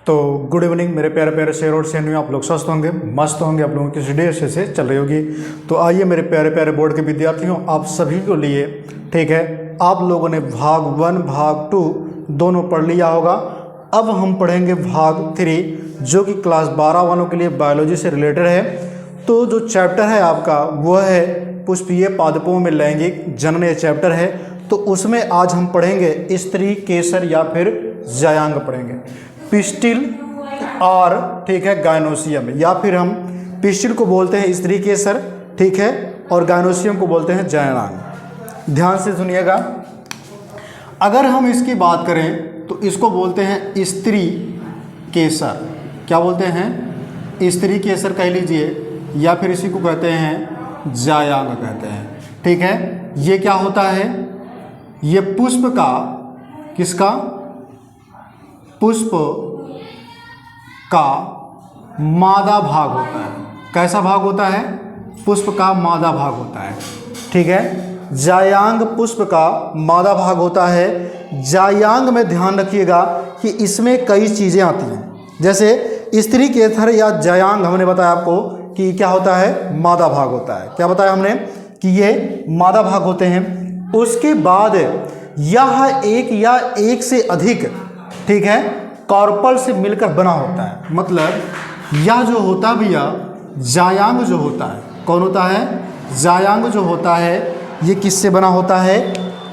तो good evening मेरे प्यारे प्यारे शेर और शेरनी, आप लोग स्वस्थ होंगे, मस्त होंगे, आप लोगों की स्टडी अच्छे से चल रही होगी। तो आइए मेरे प्यारे प्यारे बोर्ड के विद्यार्थियों, आप सभी को लिए ठीक है, आप लोगों ने भाग 1 भाग 2 दोनों पढ़ लिया होगा। अब हम पढ़ेंगे भाग 3 जो कि क्लास 12 वालों के लिए बायोलॉजी से रिलेटेड है। तो जो चैप्टर है आपका वह है पुष्पीय पादपों में लैंगिक जनन, ये चैप्टर है। तो उसमें आज हम पढ़ेंगे स्त्री केसर या फिर जायांग पढ़ेंगे, पिस्टिल और ठीक है गायनोसियम, या फिर हम पिस्टिल को बोलते हैं स्त्री केसर ठीक है, और गायनोसियम को बोलते हैं जायांग। ध्यान से सुनिएगा, अगर हम इसकी बात करें तो इसको बोलते हैं स्त्री केसर। क्या बोलते हैं? स्त्री केसर कह लीजिए, या फिर इसी को कहते हैं जायांग कहते हैं ठीक है। ये क्या होता है? ये पुष्प का, किसका? पुष्प का मादा भाग होता है। कैसा भाग होता है? पुष्प का मादा भाग होता है ठीक है। जायांग पुष्प का मादा भाग होता है। जायांग में ध्यान रखिएगा कि इसमें कई चीज़ें आती हैं, जैसे स्त्री केसर या जायांग हमने बताया आपको कि क्या होता है? मादा भाग होता है। क्या बताया हमने? कि ये मादा भाग होते हैं। उसके बाद यह एक या एक से अधिक ठीक है कॉर्पल से मिलकर बना होता है। मतलब यह जो होता भी जायांग जो होता है, कौन होता है? जायांग जो होता है ये किससे बना होता है?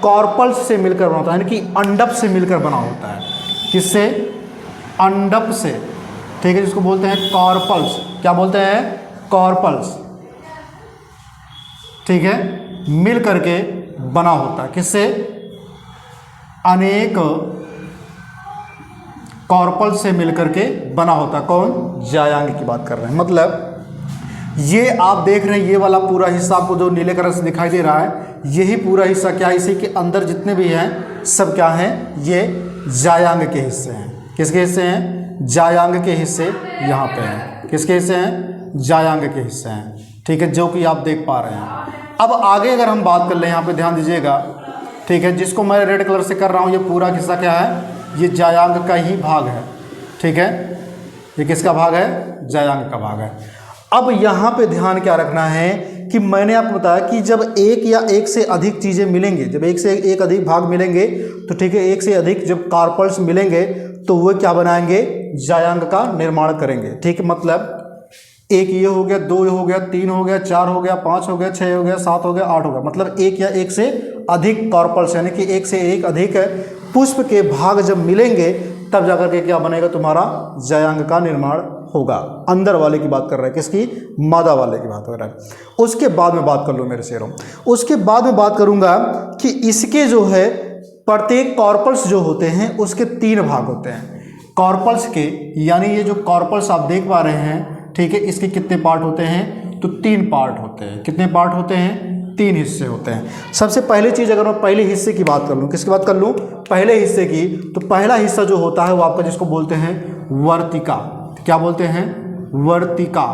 कॉर्पल से मिलकर बना होता है, यानी कि अंडप से मिलकर बना होता है। किससे? अंडप से ठीक है, जिसको बोलते हैं कॉर्पल्स। क्या बोलते हैं? कॉर्पल्स ठीक है, मिल करके बना होता है। किससे? अनेक कॉर्पल से मिलकर के बना होता है। कौन? जायांग की बात कर रहे हैं। मतलब ये आप देख रहे हैं, ये वाला पूरा हिस्सा आपको जो नीले कलर से दिखाई दे रहा है, यही पूरा हिस्सा क्या है? इसी के अंदर जितने भी हैं सब क्या हैं? ये जायांग के हिस्से हैं। किसके हिस्से हैं? जायांग के हिस्से यहाँ पे हैं। किसके हिस्से हैं? जायांग के हिस्से हैं ठीक है, जो कि आप देख पा रहे हैं। अब आगे अगर हम बात कर लें, यहाँ पे ध्यान दीजिएगा ठीक है, जिसको मैं रेड कलर से कर रहा हूँ, ये पूरा हिस्सा क्या है? ये जायांग का ही भाग है ठीक है। ये किसका भाग है? जायांग का भाग है। अब यहाँ पे ध्यान क्या रखना है कि मैंने आपको बताया कि जब एक या एक से अधिक चीज़ें मिलेंगे, जब एक से एक अधिक भाग मिलेंगे तो ठीक है, एक से अधिक जब कार्पल्स मिलेंगे तो वो क्या बनाएंगे? जायांग का निर्माण करेंगे ठीक है। मतलब एक ये हो गया, 2 हो गया, 3 हो गया, 4 हो गया, 5 हो गया, 6 हो गया, 7 हो गया, 8 हो गया। मतलब एक या एक से अधिक कॉर्पल्स, यानी कि एक से एक अधिक पुष्प के भाग जब मिलेंगे तब जाकर के क्या बनेगा? तुम्हारा जायांग का निर्माण होगा। अंदर वाले की बात कर रहा है, किसकी? मादा वाले की बात कर रहा है। उसके बाद में बात कर लो मेरे शेरों, उसके बाद में बात करूंगा कि इसके जो है प्रत्येक कॉर्पल्स जो होते हैं उसके 3 भाग होते हैं। कॉर्पल्स के, यानी ये जो कॉर्पल्स आप देख पा रहे हैं ठीक है, इसके कितने पार्ट होते हैं? तो 3 पार्ट होते हैं। कितने पार्ट होते हैं? 3 हिस्से होते हैं। सबसे पहली चीज़, अगर मैं पहले हिस्से की बात कर लूँ, किसकी बात कर लूँ? पहले हिस्से की। तो पहला हिस्सा जो होता है वो आपका, जिसको बोलते हैं वर्तिका। क्या बोलते हैं? वर्तिका,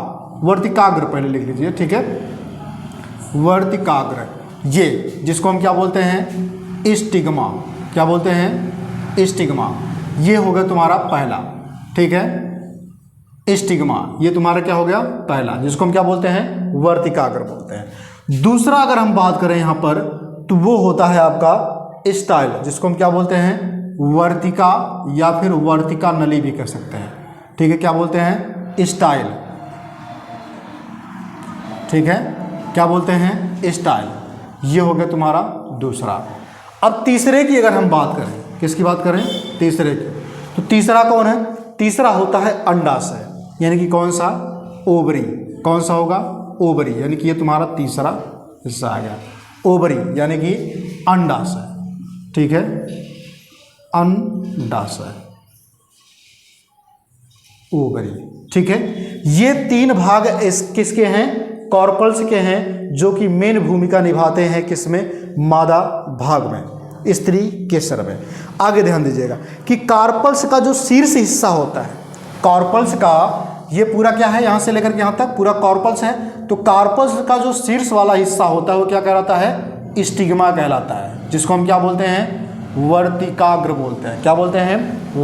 वर्तिकाग्र पहले लिख लीजिए ठीक है। वर्तिकाग्र, ये जिसको हम क्या बोलते हैं? स्टिग्मा। क्या बोलते हैं? स्टिग्मा। ये हो गया तुम्हारा पहला ठीक है, स्टिग्मा। ये तुम्हारा क्या हो गया? पहला, जिसको हम क्या बोलते हैं? वर्तिकाग्र बोलते हैं। दूसरा अगर हम बात करें यहाँ पर तो वो होता है आपका स्टाइल, जिसको हम क्या बोलते हैं? वर्तिका या फिर वर्तिका नली भी कह सकते हैं ठीक है। क्या बोलते हैं? स्टाइल ठीक है। क्या बोलते हैं? स्टाइल। ये हो गया तुम्हारा दूसरा। अब तीसरे की अगर हम बात करें, किसकी बात करें? तीसरे की। तो तीसरा कौन है? तीसरा होता है अंडाशय, यानी कि कौन सा? ओवरी। कौन सा होगा? ओवरी, यानी कि ये तुम्हारा तीसरा हिस्सा आ गया। ओवरी यानी कि अंडाशय ठीक है, अंडाशय, ओवरी ठीक है। ये 3 भाग किसके हैं? कॉर्पल्स के हैं, जो कि मेन भूमिका निभाते हैं किसमें? मादा भाग में, स्त्री केसर में। आगे ध्यान दीजिएगा कि कार्पल्स का जो शीर्ष हिस्सा होता है, कॉर्पल्स का ये पूरा क्या है? यहाँ से लेकर के यहाँ तक पूरा कॉर्पल्स है। तो कार्पल्स का जो शीर्ष वाला हिस्सा होता है वो क्या कहलाता है? स्टिग्मा कहलाता है, जिसको हम क्या बोलते हैं? वर्तिकाग्र बोलते हैं। क्या बोलते हैं?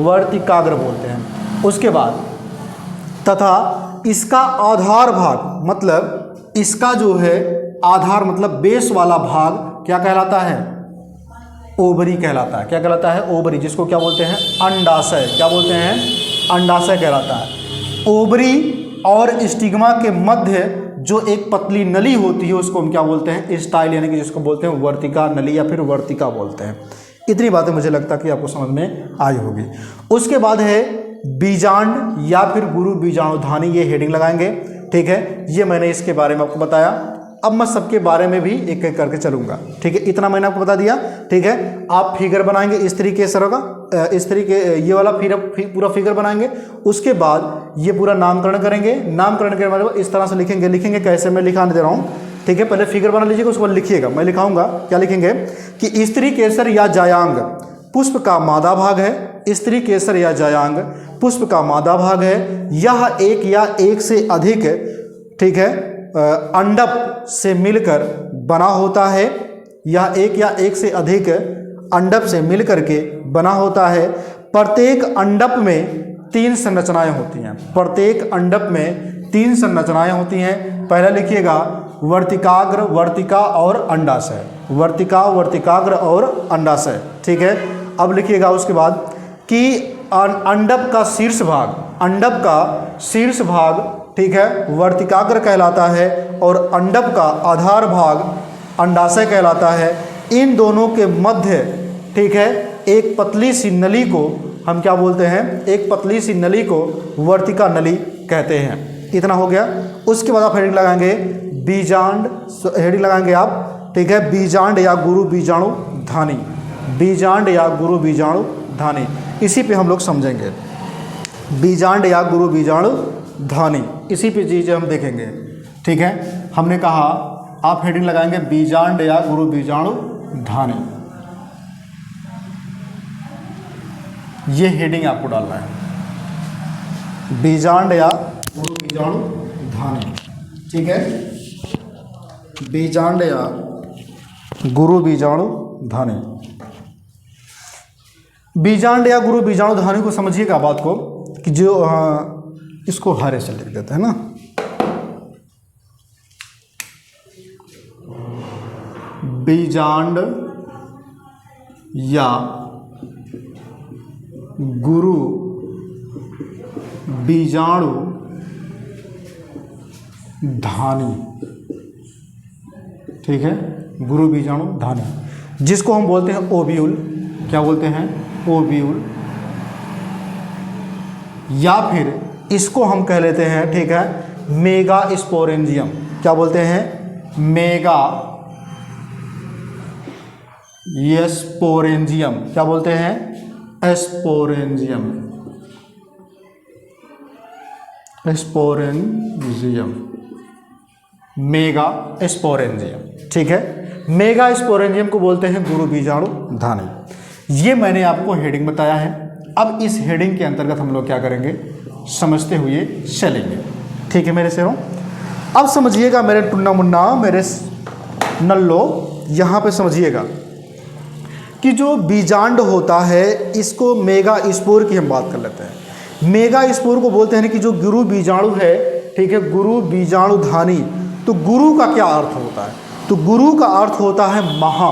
वर्तिकाग्र बोलते हैं। उसके बाद तथा इसका आधार भाग, मतलब इसका जो है आधार मतलब बेस वाला भाग क्या कहलाता है? ओवरी कहलाता है। क्या कहलाता है? ओवरी, जिसको क्या बोलते हैं? अंडाशय। क्या बोलते हैं? अंडाशय कहलाता है। ओवरी और स्टिग्मा के मध्य जो एक पतली नली होती है उसको हम क्या बोलते हैं? स्टाइल, यानी कि जिसको बोलते हैं वर्तिका नली या फिर वर्तिका बोलते हैं। इतनी बातें मुझे लगता है कि आपको समझ में आई होगी। उसके बाद है बीजांड या फिर गुरु बीजाणुधानी, ये हेडिंग लगाएंगे। ठीक है, ये मैंने इसके बारे में आपको बताया। अब मैं सबके बारे में भी एक एक करके चलूंगा। ठीक है, इतना मैंने आपको बता दिया। ठीक है, आप फिगर बनाएंगे इस तरीके से होगा, इस तरीके ये वाला पूरा फिगर बनाएंगे। उसके बाद ये पूरा नामकरण करेंगे। नामकरण के बाद इस तरह से लिखेंगे कैसे मैं लिखा दे रहा हूँ। ठीक है, पहले फिगर बना लीजिएगा, उसके बाद लिखिएगा। मैं लिखाऊंगा, क्या लिखेंगे कि स्त्री केसर या जायांग पुष्प का मादा भाग है। स्त्री केसर या जायांग पुष्प का मादा भाग है। यह एक या एक से अधिक, ठीक है, अंडप से मिलकर बना होता है। यह एक या एक से अधिक अंडप से मिलकर के बना होता है। प्रत्येक अंडप में 3 संरचनाएं होती हैं। प्रत्येक अंडप में 3 संरचनाएं होती हैं। पहला लिखिएगा वर्तिकाग्र, वर्तिका और अंडाशय। वर्तिका, वर्तिकाग्र और अंडाशय। ठीक है, अब लिखिएगा उसके बाद कि अंडप का शीर्ष भाग, अंडप का शीर्ष भाग, ठीक है, वर्तिकाग्र कहलाता है और अंडप का आधार भाग अंडाशय कहलाता है। इन दोनों के मध्य, ठीक है, एक पतली सी नली को हम क्या बोलते हैं? एक पतली सी नली को वर्तिका नली कहते हैं। इतना हो गया। उसके बाद आप हेडिंग लगाएंगे बीजांड, हेडिंग लगाएंगे आप, ठीक है, बीजांड या गुरु बीजाणु धानी। बीजांड या गुरु बीजाणु धानी, इसी पे हम लोग समझेंगे। बीजांड या गुरु बीजाणु धानी, इसी पे चीज़ें हम देखेंगे। ठीक है, हमने कहा आप हेडिंग लगाएंगे बीजांड या गुरु बीजाणु धानी। ये हेडिंग आपको डालना है, बीजांड या गुरु बीजाणु धानी। ठीक है, बीजांड या गुरु बीजाणु धानी। बीजांड या गुरु बीजाणु धानी को समझिएगा बात को, कि जो इसको हरे से लिख देते हैं ना, बीजांड या गुरु बीजाणु धानी। ठीक है, गुरु बीजाणु धानी, जिसको हम बोलते हैं ओव्यूल। क्या बोलते हैं? ओव्यूल। या फिर इसको हम कह लेते हैं, ठीक है, मेगा स्पोरेंजियम। क्या बोलते हैं? Mega sporangium. क्या बोलते हैं? स्पोरेंजियम। Sporangium, mega sporangium. ठीक है, मेगा स्पोरेंजियम को बोलते हैं गुरु बीजाणु धानी। ये मैंने आपको हेडिंग बताया है। अब इस हेडिंग के अंतर्गत हम लोग क्या करेंगे? समझते हुए चलेंगे। ठीक है मेरे शेरों, अब समझिएगा मेरे टुन्ना मुन्ना, मेरे नल्लो, यहाँ पे समझिएगा कि जो बीजांड होता है इसको मेगा स्पोर की हम बात कर लेते हैं। मेगा स्पोर को बोलते हैं कि जो गुरु बीजाणु है, ठीक है, गुरु बीजाणु धानी। तो गुरु का क्या अर्थ होता है? तो गुरु का अर्थ होता है महा।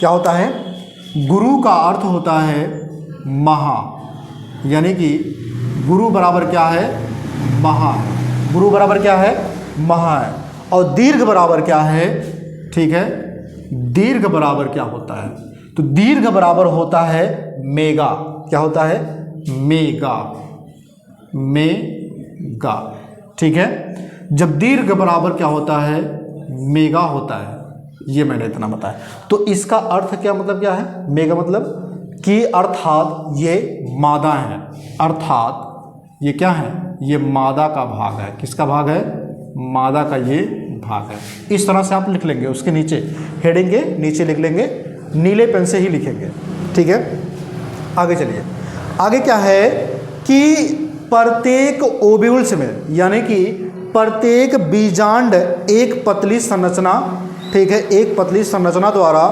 क्या होता है? गुरु का अर्थ होता है महा, यानी कि गुरु बराबर क्या है? महा। गुरु बराबर क्या है? महा है। और दीर्घ बराबर क्या है? ठीक है, दीर्घ बराबर क्या होता है? तो दीर्घ बराबर होता है मेगा। क्या होता है? मेगा। मेगा। ठीक है, जब दीर्घ बराबर क्या होता है? मेगा होता है। ये मैंने इतना बताया। तो इसका अर्थ क्या, मतलब क्या है? मेगा मतलब कि अर्थात ये मादा है। अर्थात ये क्या है? ये मादा का भाग है। किसका भाग है? मादा का ये भाग है। इस तरह से आप लिख लेंगे। उसके नीचे हेडिंग के नीचे लिख लेंगे, नीले पेन से ही लिखेंगे। ठीक है, आगे चलिए। आगे क्या है कि प्रत्येक ओव्यूल्स में, यानी कि प्रत्येक बीजांड एक पतली संरचना, ठीक है, एक पतली संरचना द्वारा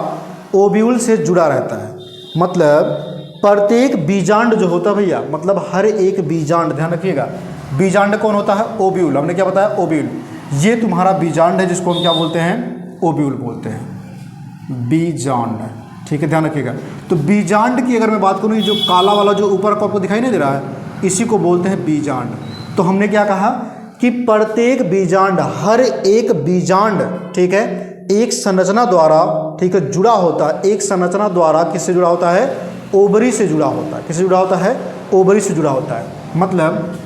ओव्यूल से जुड़ा रहता है। मतलब प्रत्येक बीजांड जो होता है भैया, मतलब हर एक बीजांड, ध्यान रखिएगा, बीजांड कौन होता है? ओव्यूल। हमने क्या बताया? ओव्यूल। ये तुम्हारा बीजांड है जिसको हम क्या बोलते हैं? ओव्यूल बोलते हैं, बीजांड। ठीक है, ध्यान रखिएगा। तो बीजांड की अगर मैं बात करूँ, जो काला वाला जो ऊपर को आपको दिखाई नहीं दे रहा है, इसी को बोलते हैं बीजांड। तो हमने क्या कहा कि प्रत्येक बीजांड, हर एक बीजांड, ठीक है, एक संरचना द्वारा, ठीक है, जुड़ा होता है। एक संरचना द्वारा किससे जुड़ा होता है? ओवरी से जुड़ा होता है। किससे जुड़ा होता है? ओवरी से जुड़ा होता है। मतलब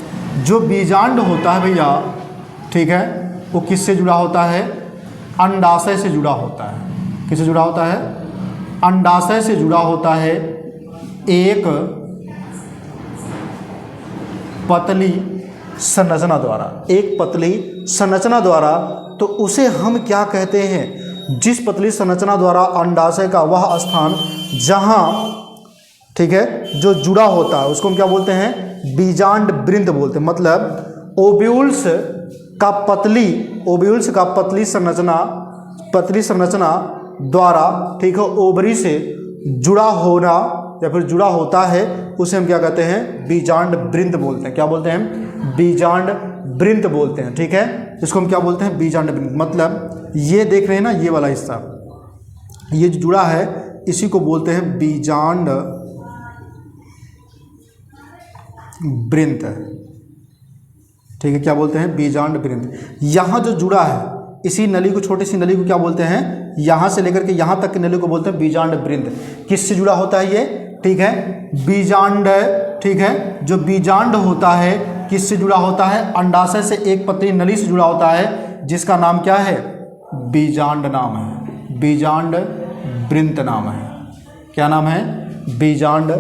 जो बीजांड होता है भैया, ठीक है, वो किससे जुड़ा होता है? अंडाशय से जुड़ा होता है। किससे जुड़ा होता है? अंडाशय से जुड़ा होता है, एक पतली संरचना द्वारा, एक पतली संरचना द्वारा। तो उसे हम क्या कहते हैं? जिस पतली संरचना द्वारा अंडाशय का वह स्थान जहां, ठीक है, जो जुड़ा होता है, उसको हम क्या बोलते हैं? बीजांड वृंत बोलते हैं। मतलब ओव्यूल्स का पतली संरचना द्वारा, ठीक है, ओवरी से जुड़ा होना या फिर जुड़ा होता है, उसे हम क्या कहते हैं? बीजांड वृंत बोलते हैं। क्या बोलते हैं? बीजांड वृंत बोलते हैं। ठीक है, इसको हम क्या बोलते हैं? बीजांड वृंत। मतलब ये देख रहे हैं ना, ये वाला हिस्सा, ये जो जुड़ा है, इसी को बोलते हैं बीजांड वृंत। ठीक है, क्या बोलते हैं? बीजांड वृंत। यहाँ जो जुड़ा है, इसी नली को, छोटी सी नली को क्या बोलते हैं? यहाँ से लेकर के यहाँ तक की नली को बोलते हैं बीजांड वृंत। किससे जुड़ा होता है ये? ठीक है, बीजांड। ठीक है, जो बीजांड होता है किससे जुड़ा होता है? अंडाशय से एक पतली नली से जुड़ा होता है, जिसका नाम क्या है? बीजांड नाम है, बीजांड वृंत नाम है। क्या नाम है? बीजांड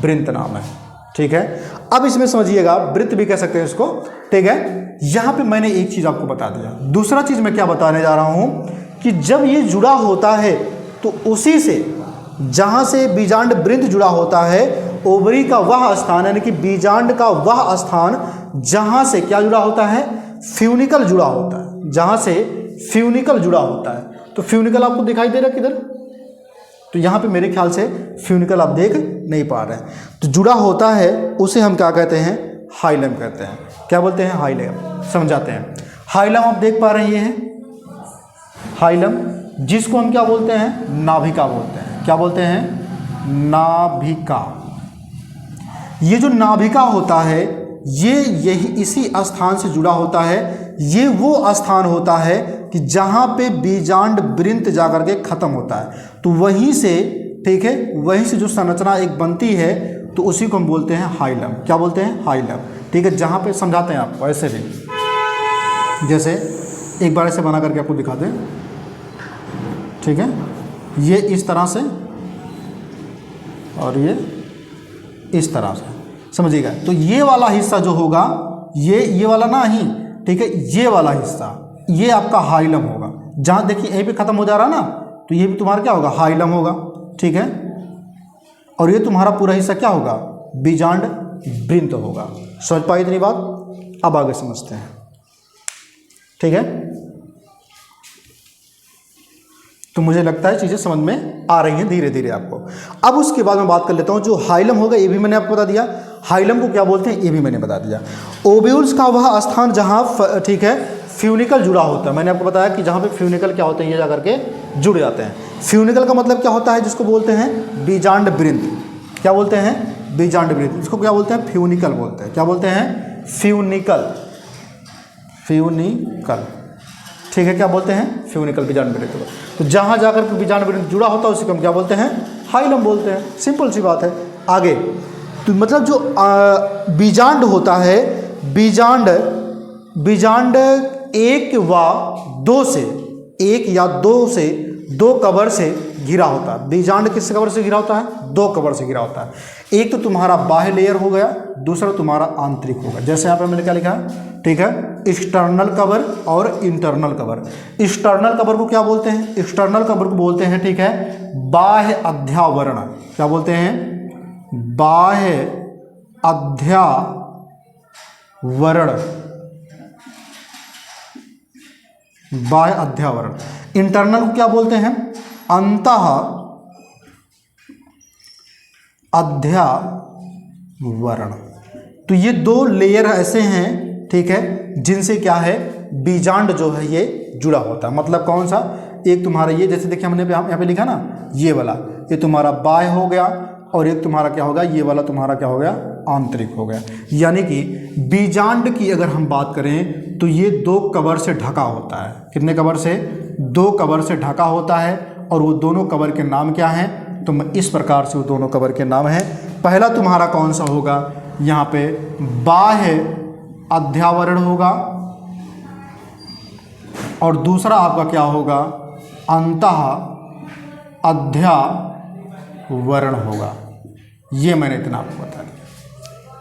वृंत नाम है। ठीक है, अब इसमें समझिएगा, वृत्त भी कह सकते हैं इसको। ठीक है, यहाँ पे मैंने एक चीज़ आपको बता दिया। दूसरा चीज़ मैं क्या बताने जा रहा हूँ कि जब ये जुड़ा होता है तो उसी से, जहाँ से बीजांड वृंत जुड़ा होता है, ओवरी का वह स्थान, यानी कि बीजांड का वह स्थान जहाँ से क्या जुड़ा होता है? फ्यूनिकल जुड़ा होता है। जहाँ से फ्यूनिकल जुड़ा होता है। तो फ्यूनिकल आपको दिखाई दे रहा है किधर? तो यहाँ पे मेरे ख्याल से फ्यूनिकल आप देख नहीं पा रहे हैं। तो जुड़ा होता है उसे हम क्या कहते हैं? हाइलम कहते हैं। क्या बोलते हैं? हाइलम। समझाते हैं। हाइलम आप देख पा रहे हैं, हाइलम, जिसको हम क्या बोलते हैं? नाभिका बोलते हैं। क्या बोलते हैं? नाभिका। ये जो नाभिका होता है, ये यही इसी स्थान से जुड़ा होता है। ये वो स्थान होता है कि जहाँ पे बीजांड वृंत जाकर के खत्म होता है। तो वहीं से, ठीक है, वहीं से जो संरचना एक बनती है, तो उसी को हम बोलते हैं हाइलम। क्या बोलते हैं? हाइलम। ठीक है, जहाँ पे समझाते हैं आपको ऐसे भी, जैसे एक बार ऐसे बना करके आपको दिखा दें। ठीक है, ये इस तरह से और ये इस तरह से, समझिएगा। तो ये वाला हिस्सा जो होगा, ये वाला ना ही, ठीक है, ये वाला हिस्सा, ये आपका हाइलम होगा। जहाँ देखिए यहीं पे खत्म हो जा रहा ना, तो ये भी तुम्हारा क्या होगा? हाइलम होगा। ठीक है, और ये तुम्हारा पूरा हिस्सा क्या होगा? बीजांड वृंत होगा। समझ पाई इतनी बात? अब आगे समझते हैं। ठीक है, तो मुझे लगता है चीज़ें समझ में आ रही हैं धीरे धीरे आपको। अब उसके बाद मैं बात कर लेता हूँ, जो हाइलम होगा ये भी मैंने आपको बता दिया, हाइलम को क्या बोलते हैं ये भी मैंने बता दिया। ओव्यूल्स का वह स्थान जहाँ, ठीक है, फ्यूनिकल जुड़ा होता है। मैंने आपको बताया कि जहाँ पे फ्यूनिकल क्या होते हैं, ये जाकर के जुड़ जाते हैं। फ्यूनिकल का मतलब क्या होता है? जिसको बोलते हैं बीजांड वृंत। क्या बोलते हैं? बीजांड वृंत। इसको क्या बोलते हैं? फ्यूनिकल बोलते हैं। क्या बोलते हैं? फ्यूनिकल। फ्यूनिकल। ठीक है, क्या बोलते हैं? फ्यूनिकल बीजांड वृंत। तो जहाँ जाकर के बीजांड वृंत जुड़ा होता है उसी को हम क्या बोलते हैं? हाइलम बोलते हैं। सिंपल सी बात है। आगे तो मतलब जो बीजांड होता है, बीजांड एक व दो से, एक या दो से, दो कवर से घिरा होता है। बीजांड किस कवर से घिरा होता है? दो कवर से घिरा होता है। एक तो तुम्हारा बाह्य लेयर हो गया, दूसरा तुम्हारा आंतरिक होगा। जैसे यहाँ पर मैंने क्या लिखा है? ठीक है, एक्सटर्नल कवर और इंटरनल कवर। एक्सटर्नल कवर को क्या बोलते हैं? एक्सटर्नल कवर को बोलते हैं, ठीक है, बाह्य अध्यावरण। क्या बोलते हैं? बाह्य अध्यावरण। बाह्य अध्यावरण। इंटरनल को क्या बोलते हैं? अध्यावरण। तो ये दो लेयर ऐसे हैं, ठीक है, जिनसे क्या है, बीजांड जो है ये जुड़ा होता है। मतलब कौन सा, एक तुम्हारा ये, जैसे देखिए हमने यहाँ पे लिखा ना, ये वाला, ये तुम्हारा बाह्य हो गया, और एक तुम्हारा क्या होगा, ये वाला तुम्हारा क्या हो गया, आंतरिक हो गया। यानी कि बीजांड की अगर हम बात करें तो ये दो कवर से ढका होता है। कितने कवर से, दो कवर से ढका होता है। और वो दोनों कवर के नाम क्या हैं, तो इस प्रकार से वो दोनों कवर के नाम हैं। पहला तुम्हारा कौन सा होगा, यहाँ पे बाह्य अध्यावरण होगा, और दूसरा आपका क्या होगा, अंतः अध्यावरण होगा। ये मैंने इतना आपको बता दिया,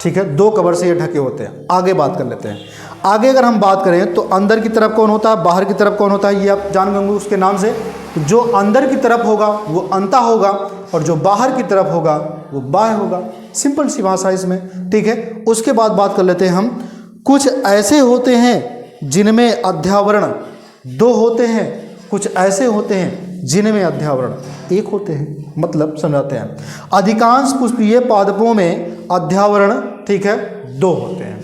ठीक है। दो कवर से ये ढके होते हैं। आगे बात कर लेते हैं। आगे अगर हम बात करें तो अंदर की तरफ कौन होता है, बाहर की तरफ कौन होता है, ये आप जान गए उसके नाम से। तो जो अंदर की तरफ होगा वो अंतः होगा, और जो बाहर की तरफ होगा वो बाह्य होगा। सिंपल सी भाषा इसमें, ठीक है। उसके बाद बात कर लेते हैं हम, कुछ ऐसे होते हैं जिनमें अध्यावरण दो होते हैं, कुछ ऐसे होते हैं जिनमें अध्यावरण एक होते हैं। मतलब समझाते हैं, अधिकांश पुष्पीय पादपों में अध्यावरण, ठीक है, दो होते हैं।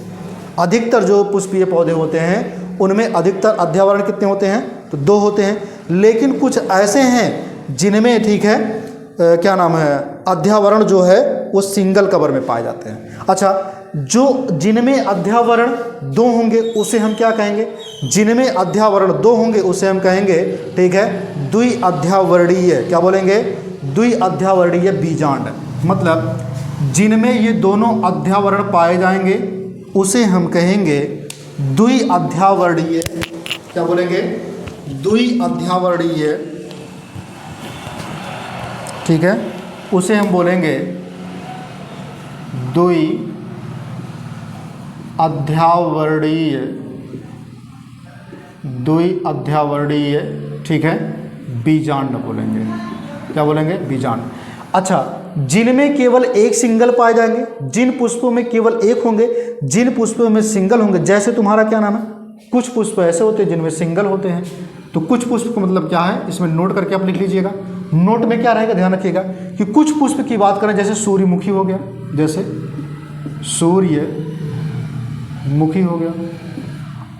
अधिकतर जो पुष्पीय पौधे होते हैं उनमें अधिकतर अध्यावरण कितने होते हैं, तो दो होते हैं। लेकिन कुछ ऐसे हैं जिनमें, ठीक है, क्या नाम है, अध्यावरण जो है वो सिंगल कवर में पाए जाते हैं। अच्छा, जो जिनमें अध्यावरण दो होंगे उसे हम क्या कहेंगे, जिनमें अध्यावरण दो होंगे उसे हम कहेंगे, ठीक है, द्विअध्यावरणीय। क्या बोलेंगे, द्विअध्यावरणीय बीजांड। मतलब जिनमें ये दोनों अध्यावरण पाए जाएंगे उसे हम कहेंगे द्विअध्यावरणीय। क्या बोलेंगे, द्विअध्यावरणीय, ठीक है, उसे हम बोलेंगे द्विअध्यावरणीय, द्विअध्यावरणीय, ठीक है, बीजांड बोलेंगे। क्या बोलेंगे, बीजांड। अच्छा, जिनमें केवल एक सिंगल पाए जाएंगे, जिन पुष्पों में केवल एक होंगे, जिन पुष्पों में सिंगल होंगे। जैसे तुम्हारा क्या नाम है, कुछ पुष्प ऐसे होते हैं जिनमें सिंगल होते हैं। तो कुछ पुष्प का मतलब क्या है, इसमें नोट करके आप लिख लीजिएगा। नोट में क्या रहेगा, ध्यान रखिएगा कि कुछ पुष्प की बात करें, जैसे सूर्यमुखी हो गया, जैसे सूर्यमुखी हो गया।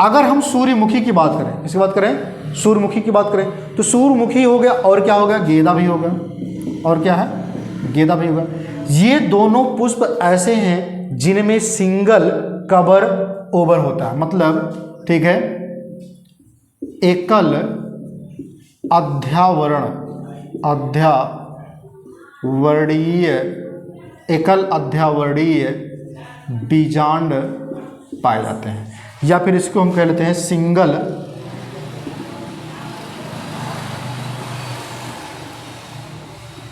अगर हम सूर्यमुखी की बात करें, किसकी बात करें, सूर्यमुखी की बात करें, तो सूर्यमुखी हो गया, और क्या हो गया, गेंदा भी हो गया, और क्या है, गेंदा भी होगा। ये दोनों पुष्प ऐसे हैं जिनमें सिंगल कवर ओवर होता है। मतलब, ठीक है, एकल अध्यावरणीय, एकल अध्यावरणीय बीजांड पाए जाते हैं। या फिर इसको हम कह लेते हैं सिंगल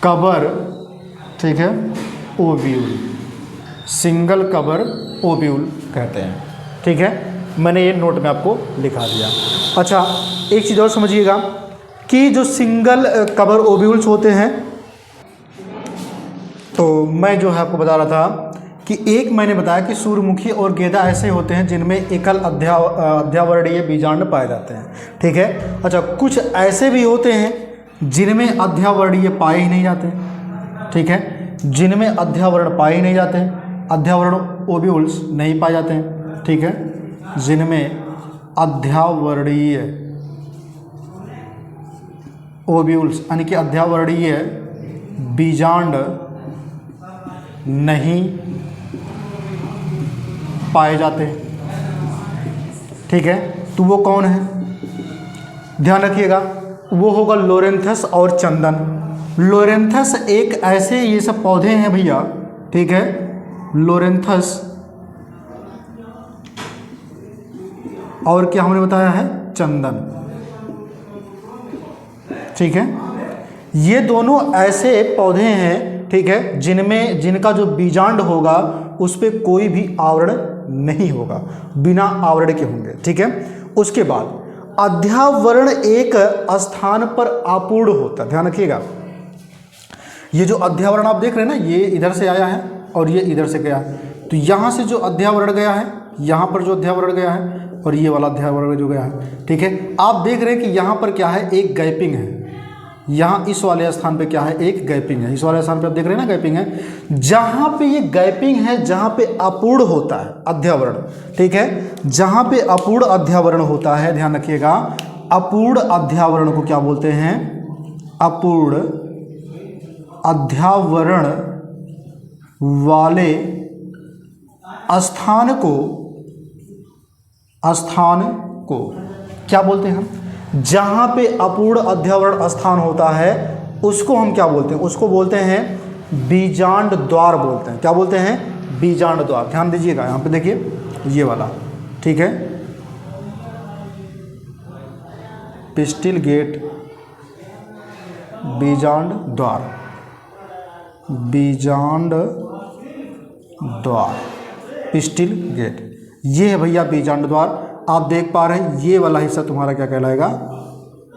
कवर, ठीक है, ओव्यूल, सिंगल कवर ओव्यूल कहते हैं, ठीक है। मैंने ये नोट में आपको लिखा दिया। अच्छा, एक चीज़ और समझिएगा कि जो सिंगल कवर ओव्यूल्स होते हैं, तो मैं जो है आपको बता रहा था कि एक मैंने बताया कि सूर्यमुखी और गेंदा ऐसे होते हैं जिनमें एकल अध्यावरणीय बीजांड पाए जाते हैं, ठीक है। अच्छा, कुछ ऐसे भी होते हैं जिनमें अध्यावरणीय पाए ही नहीं जाते, ठीक है, जिनमें अध्यावरण पाए ही नहीं जाते, अध्यावरण ओव्यूल्स नहीं पाए जाते हैं, ठीक है, जिनमें अध्यावरणीय ओव्यूल्स यानी कि अध्यावरणीय बीजांड नहीं पाए जाते, ठीक है। तो वो कौन है, ध्यान रखिएगा, वो होगा लोरेंथस और चंदन। लोरेंथस एक ऐसे, ये सब पौधे हैं भैया, ठीक है, लोरेंथस और क्या हमने बताया है, चंदन, ठीक है। ये दोनों ऐसे पौधे हैं, ठीक है, जिनका जो बीजांड होगा उस पर कोई भी आवरण नहीं होगा, बिना आवरण के होंगे, ठीक है। उसके बाद अध्यावरण एक स्थान पर आपूर्ण होता है, ध्यान रखिएगा। ये जो अध्यावरण आप देख रहे हैं ना, ये इधर से आया है और ये इधर से गया है। तो यहाँ से जो अध्यावरण गया है, यहाँ पर जो अध्यावरण गया है, और ये वाला अध्यावरण जो गया है, ठीक है। आप देख रहे हैं कि यहाँ पर क्या है, एक गैपिंग है, यहाँ इस वाले स्थान पे क्या है, एक गैपिंग है। इस वाले स्थान पे आप देख रहे हैं ना, गैपिंग है। जहाँ पे ये गैपिंग है, जहाँ पे अपूर्ण होता है अध्यावरण, ठीक है, जहाँ पे अपूर्ण अध्यावरण होता है, ध्यान रखिएगा, अपूर्ण अध्यावरण को क्या बोलते हैं, अपूर्ण अध्यावरण वाले स्थान को क्या बोलते हैं हम, जहाँ पे अपूर्ण अध्यावरण स्थान होता है उसको हम क्या बोलते हैं, उसको बोलते हैं बीजांड द्वार बोलते हैं। क्या बोलते हैं, बीजांड द्वार। ध्यान दीजिएगा, यहाँ पे देखिए ये वाला, ठीक है, पिस्टिल गेट, बीजांड द्वार, बीजांड द्वार, पिस्टिल गेट, ये है भैया बीजांड द्वार। आप देख पा रहे हैं ये वाला हिस्सा तुम्हारा क्या कहलाएगा,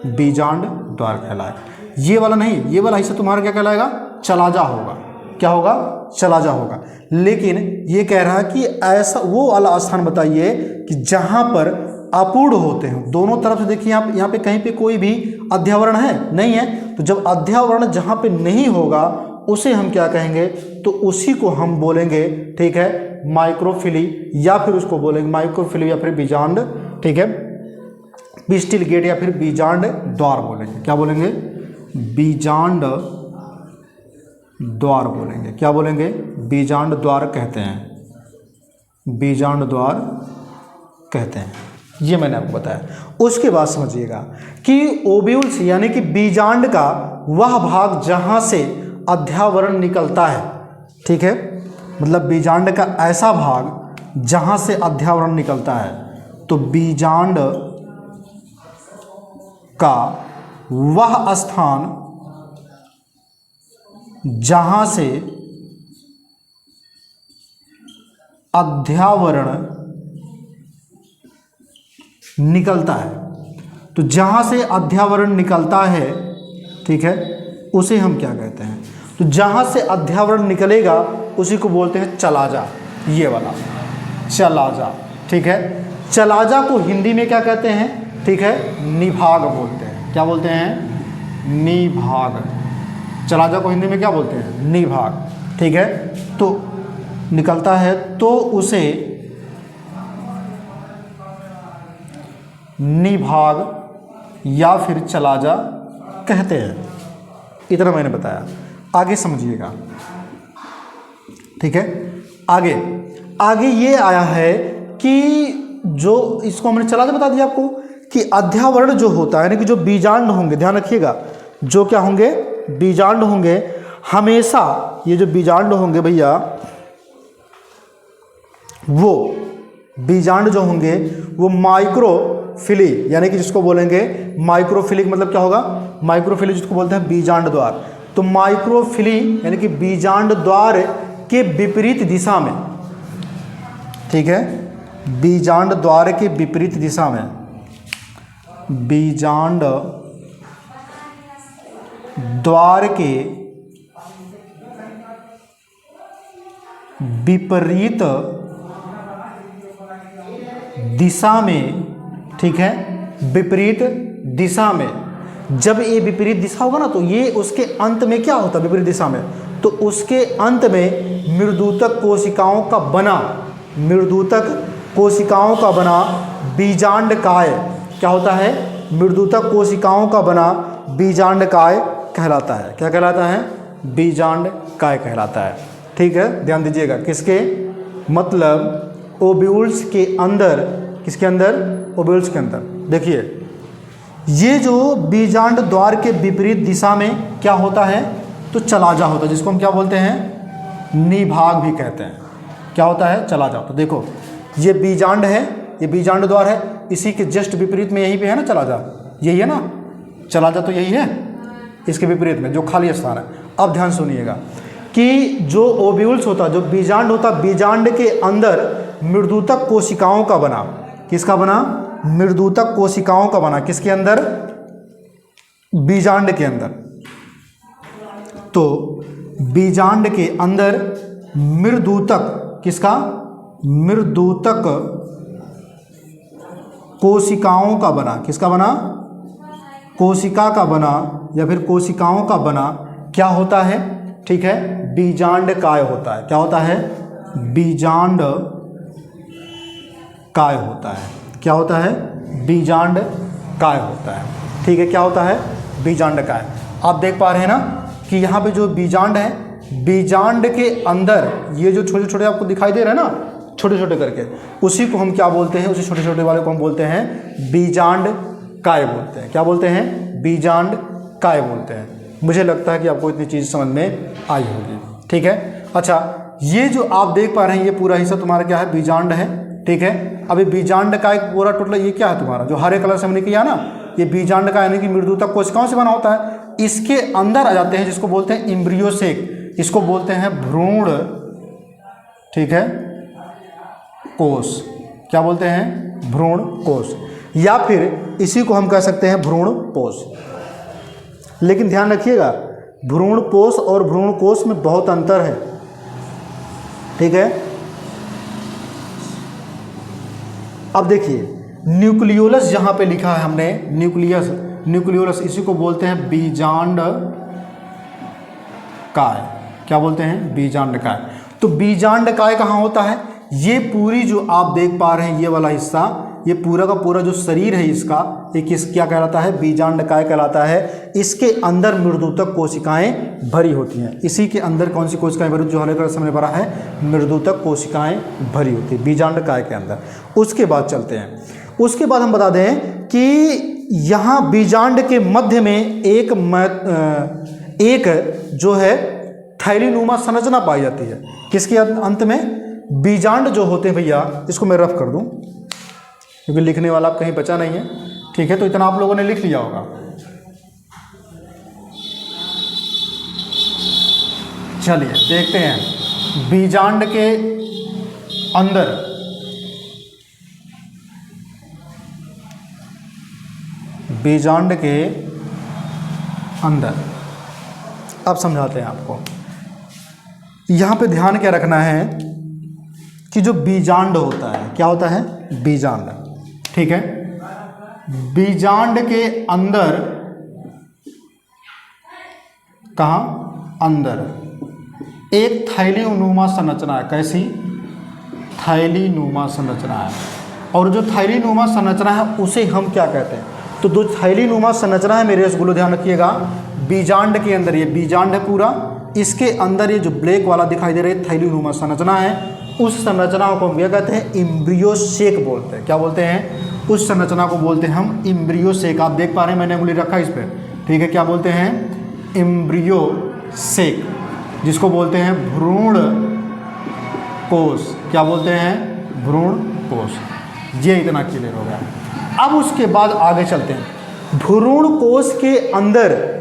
बीजांड द्वार कहलाएगा। ये वाला नहीं, ये वाला हिस्सा तुम्हारा क्या कहलाएगा, चलाजा होगा। क्या होगा, चलाजा होगा। लेकिन ये कह रहा है कि ऐसा वो वाला स्थान बताइए कि जहाँ पर अपूर्ण होते हैं, दोनों तरफ से देखिए, यहाँ पे कहीं पे कोई भी अध्यावरण है नहीं है। तो जब अध्यावरण जहाँ पे नहीं होगा उसे हम क्या कहेंगे, तो उसी को हम बोलेंगे, ठीक है, माइक्रोफिली, या फिर उसको बोलेंगे माइक्रोफिली या फिर बीजांड, ठीक है, पिस्टिल गेट या फिर बीजांड द्वार बोलेंगे। क्या बोलेंगे, बीजांड द्वार बोलेंगे। क्या बोलेंगे, बीजांड द्वार कहते हैं, बीजांड द्वार कहते हैं। ये मैंने आपको बताया। उसके बाद समझिएगा कि ओव्यूल्स यानी कि बीजांड का वह भाग जहाँ से अध्यावरण निकलता है, ठीक है, मतलब बीजांड का ऐसा भाग जहाँ से अध्यावरण निकलता है, तो बीजांड का वह स्थान जहाँ से अध्यावरण निकलता है, तो जहाँ से अध्यावरण निकलता है, ठीक है, उसे हम क्या कहते हैं, तो जहाँ से अध्यावरण निकलेगा उसी को बोलते हैं चलाजा। ये वाला चलाजा, ठीक है। चलाजा को हिंदी में क्या कहते हैं, ठीक है, निभाग बोलते हैं। क्या बोलते हैं, निभाग। चलाजा को हिंदी में क्या बोलते हैं, निभाग, ठीक है। तो निकलता है तो उसे निभाग या फिर चलाजा कहते हैं। इतना मैंने बताया, आगे समझिएगा, ठीक है। आगे ये आया है कि जो इसको हमने चलाजा बता दिया आपको कि अध्यावरण जो होता है, यानी कि जो बीजांड होंगे, ध्यान रखिएगा, जो क्या होंगे, बीजांड होंगे, हमेशा ये जो बीजांड होंगे भैया, वो बीजांड जो होंगे वो माइक्रोफिली, यानी कि जिसको बोलेंगे माइक्रोफिलिक, मतलब क्या होगा, माइक्रोफिली जिसको बोलते हैं बीजांड द्वार। तो माइक्रोफिली यानी कि बीजांड द्वार के विपरीत दिशा में, ठीक है, बीजांड द्वार के विपरीत दिशा में, बीजांड द्वार के विपरीत दिशा में, ठीक है, विपरीत दिशा में। जब ये विपरीत दिशा होगा ना, तो ये उसके अंत में क्या होता है, विपरीत दिशा में, तो उसके अंत में मृदुतक कोशिकाओं का बना, मृदुतक कोशिकाओं का बना बीजांड काय क्या होता है, मृदुतक कोशिकाओं का बना बीजांड काय कहलाता है। क्या कहलाता है, बीजांड काय कहलाता है, ठीक है। ध्यान दीजिएगा, किसके, मतलब ओव्यूल्स के अंदर, किसके अंदर, ओव्यूल्स के अंदर। देखिए ये जो बीजांड द्वार के विपरीत दिशा में क्या होता है, तो चलाजा होता है, जिसको हम क्या बोलते हैं, निभाग भी कहते हैं। क्या होता है, चलाजा। तो देखो ये बीजांड है, ये बीजांड द्वार है, इसी के जस्ट विपरीत में यहीं पे है ना चलाजा, यही है ना चलाजा, तो यही है इसके विपरीत में जो खाली स्थान है। अब ध्यान सुनिएगा कि जो ओव्यूल्स होता है, जो बीजांड होता, बीजांड के अंदर मृदुतक कोशिकाओं का बना, किसका बना, मृदुतक कोशिकाओं का बना, किसके अंदर, बीजांड के अंदर। तो बीजांड के अंदर मृदुतक, किसका, मृदुतक कोशिकाओं का बना, किसका बना, कोशिका का बना या फिर कोशिकाओं का बना क्या होता है, ठीक है, बीजांड काय होता है। क्या होता है, बीजांड काय होता है। क्या होता है, बीजांड काय होता है, ठीक है। क्या होता है, बीजांड काय। आप देख पा रहे हैं ना कि यहाँ पे जो बीजांड है, बीजांड के अंदर ये जो छोटे छोटे आपको दिखाई दे रहे हैं ना, छोटे छोटे करके, उसी को हम क्या बोलते हैं, उसी छोटे छोटे वाले को हम बोलते हैं बीजांड काय बोलते हैं। क्या बोलते हैं, बीजांड काय बोलते हैं। मुझे लगता है कि आपको इतनी चीज़ समझ में आई होगी, ठीक है। अच्छा, ये जो आप देख पा रहे हैं ये पूरा हिस्सा तुम्हारा क्या है, बीजांड है, ठीक है। अभी बीजांड काय पूरा टोटल ये क्या है तुम्हारा, जो हरे कलर से हमने किया ना, ये बीजांड का यानी कि मृदुतक कोशिकाओं से बना होता है। इसके अंदर आ जाते हैं जिसको बोलते हैं इम्ब्रियो सेक, इसको बोलते हैं भ्रूण, ठीक है, कोष। क्या बोलते हैं, भ्रूण कोष, या फिर इसी को हम कह सकते हैं भ्रूण पोष। लेकिन ध्यान रखिएगा, भ्रूण पोष और भ्रूण कोष में बहुत अंतर है, ठीक है। अब देखिए, न्यूक्लियोलस जहां पे लिखा है हमने, न्यूक्लियोलस, इसी को बोलते हैं बीजांड काय। क्या बोलते हैं, बीजांड काय। तो बीजांड काय कहाँ होता है, ये पूरी जो आप देख पा रहे हैं ये वाला हिस्सा, ये पूरा का पूरा जो शरीर है इसका, ये क्या कहलाता है, बीजांड काय कहलाता है। इसके अंदर मृदुतक कोशिकाएं भरी होती हैं। इसी के अंदर कौन सी कोशिकाएं भरी, जो हरे कलर से हमने भरा है, मृदुतक कोशिकाएं भरी होती है बीजांड काय के अंदर। उसके बाद चलते हैं, उसके बाद हम बता दें कि यहाँ बीजांड के मध्य में एक जो है थैलीनुमा संरचना पाई जाती है। किसके अंत में, बीजांड जो होते हैं भैया, इसको मैं रफ कर दूं क्योंकि लिखने वाला कहीं बचा नहीं है, ठीक है। तो इतना आप लोगों ने लिख लिया होगा। चलिए देखते हैं, बीजांड के अंदर अब समझाते हैं आपको। यहाँ पे ध्यान क्या रखना है कि जो बीजांड होता है, क्या होता है, बीजांड, ठीक है। बीजांड के अंदर, कहाँ, अंदर एक थैलीनुमा संरचना है। कैसी, थैलीनुमा संरचना है। और जो थैलीनुमा संरचना है उसे हम क्या कहते हैं, तो जो थैलीनुमा संरचना है मेरे रसगुल्लो ध्यान रखिएगा, बीजांड के अंदर, ये बीजांड है पूरा, इसके अंदर ये जो ब्लैक वाला दिखाई दे रहा है थैलीनुमा संरचना है, उस संरचना को हम क्या कहते हैं, इम्ब्रियो सेक बोलते हैं। क्या बोलते हैं, उस संरचना को बोलते हैं हम इम्ब्रियो सेक। आप देख पा रहे हैं मैंने उंगली रखा इस पर, ठीक है। क्या बोलते हैं, इम्ब्रियो सेक, जिसको बोलते हैं भ्रूण कोष। क्या बोलते हैं, भ्रूण कोष। ये इतना क्लियर हो गया। अब उसके बाद आगे चलते हैं, भ्रूण कोष के अंदर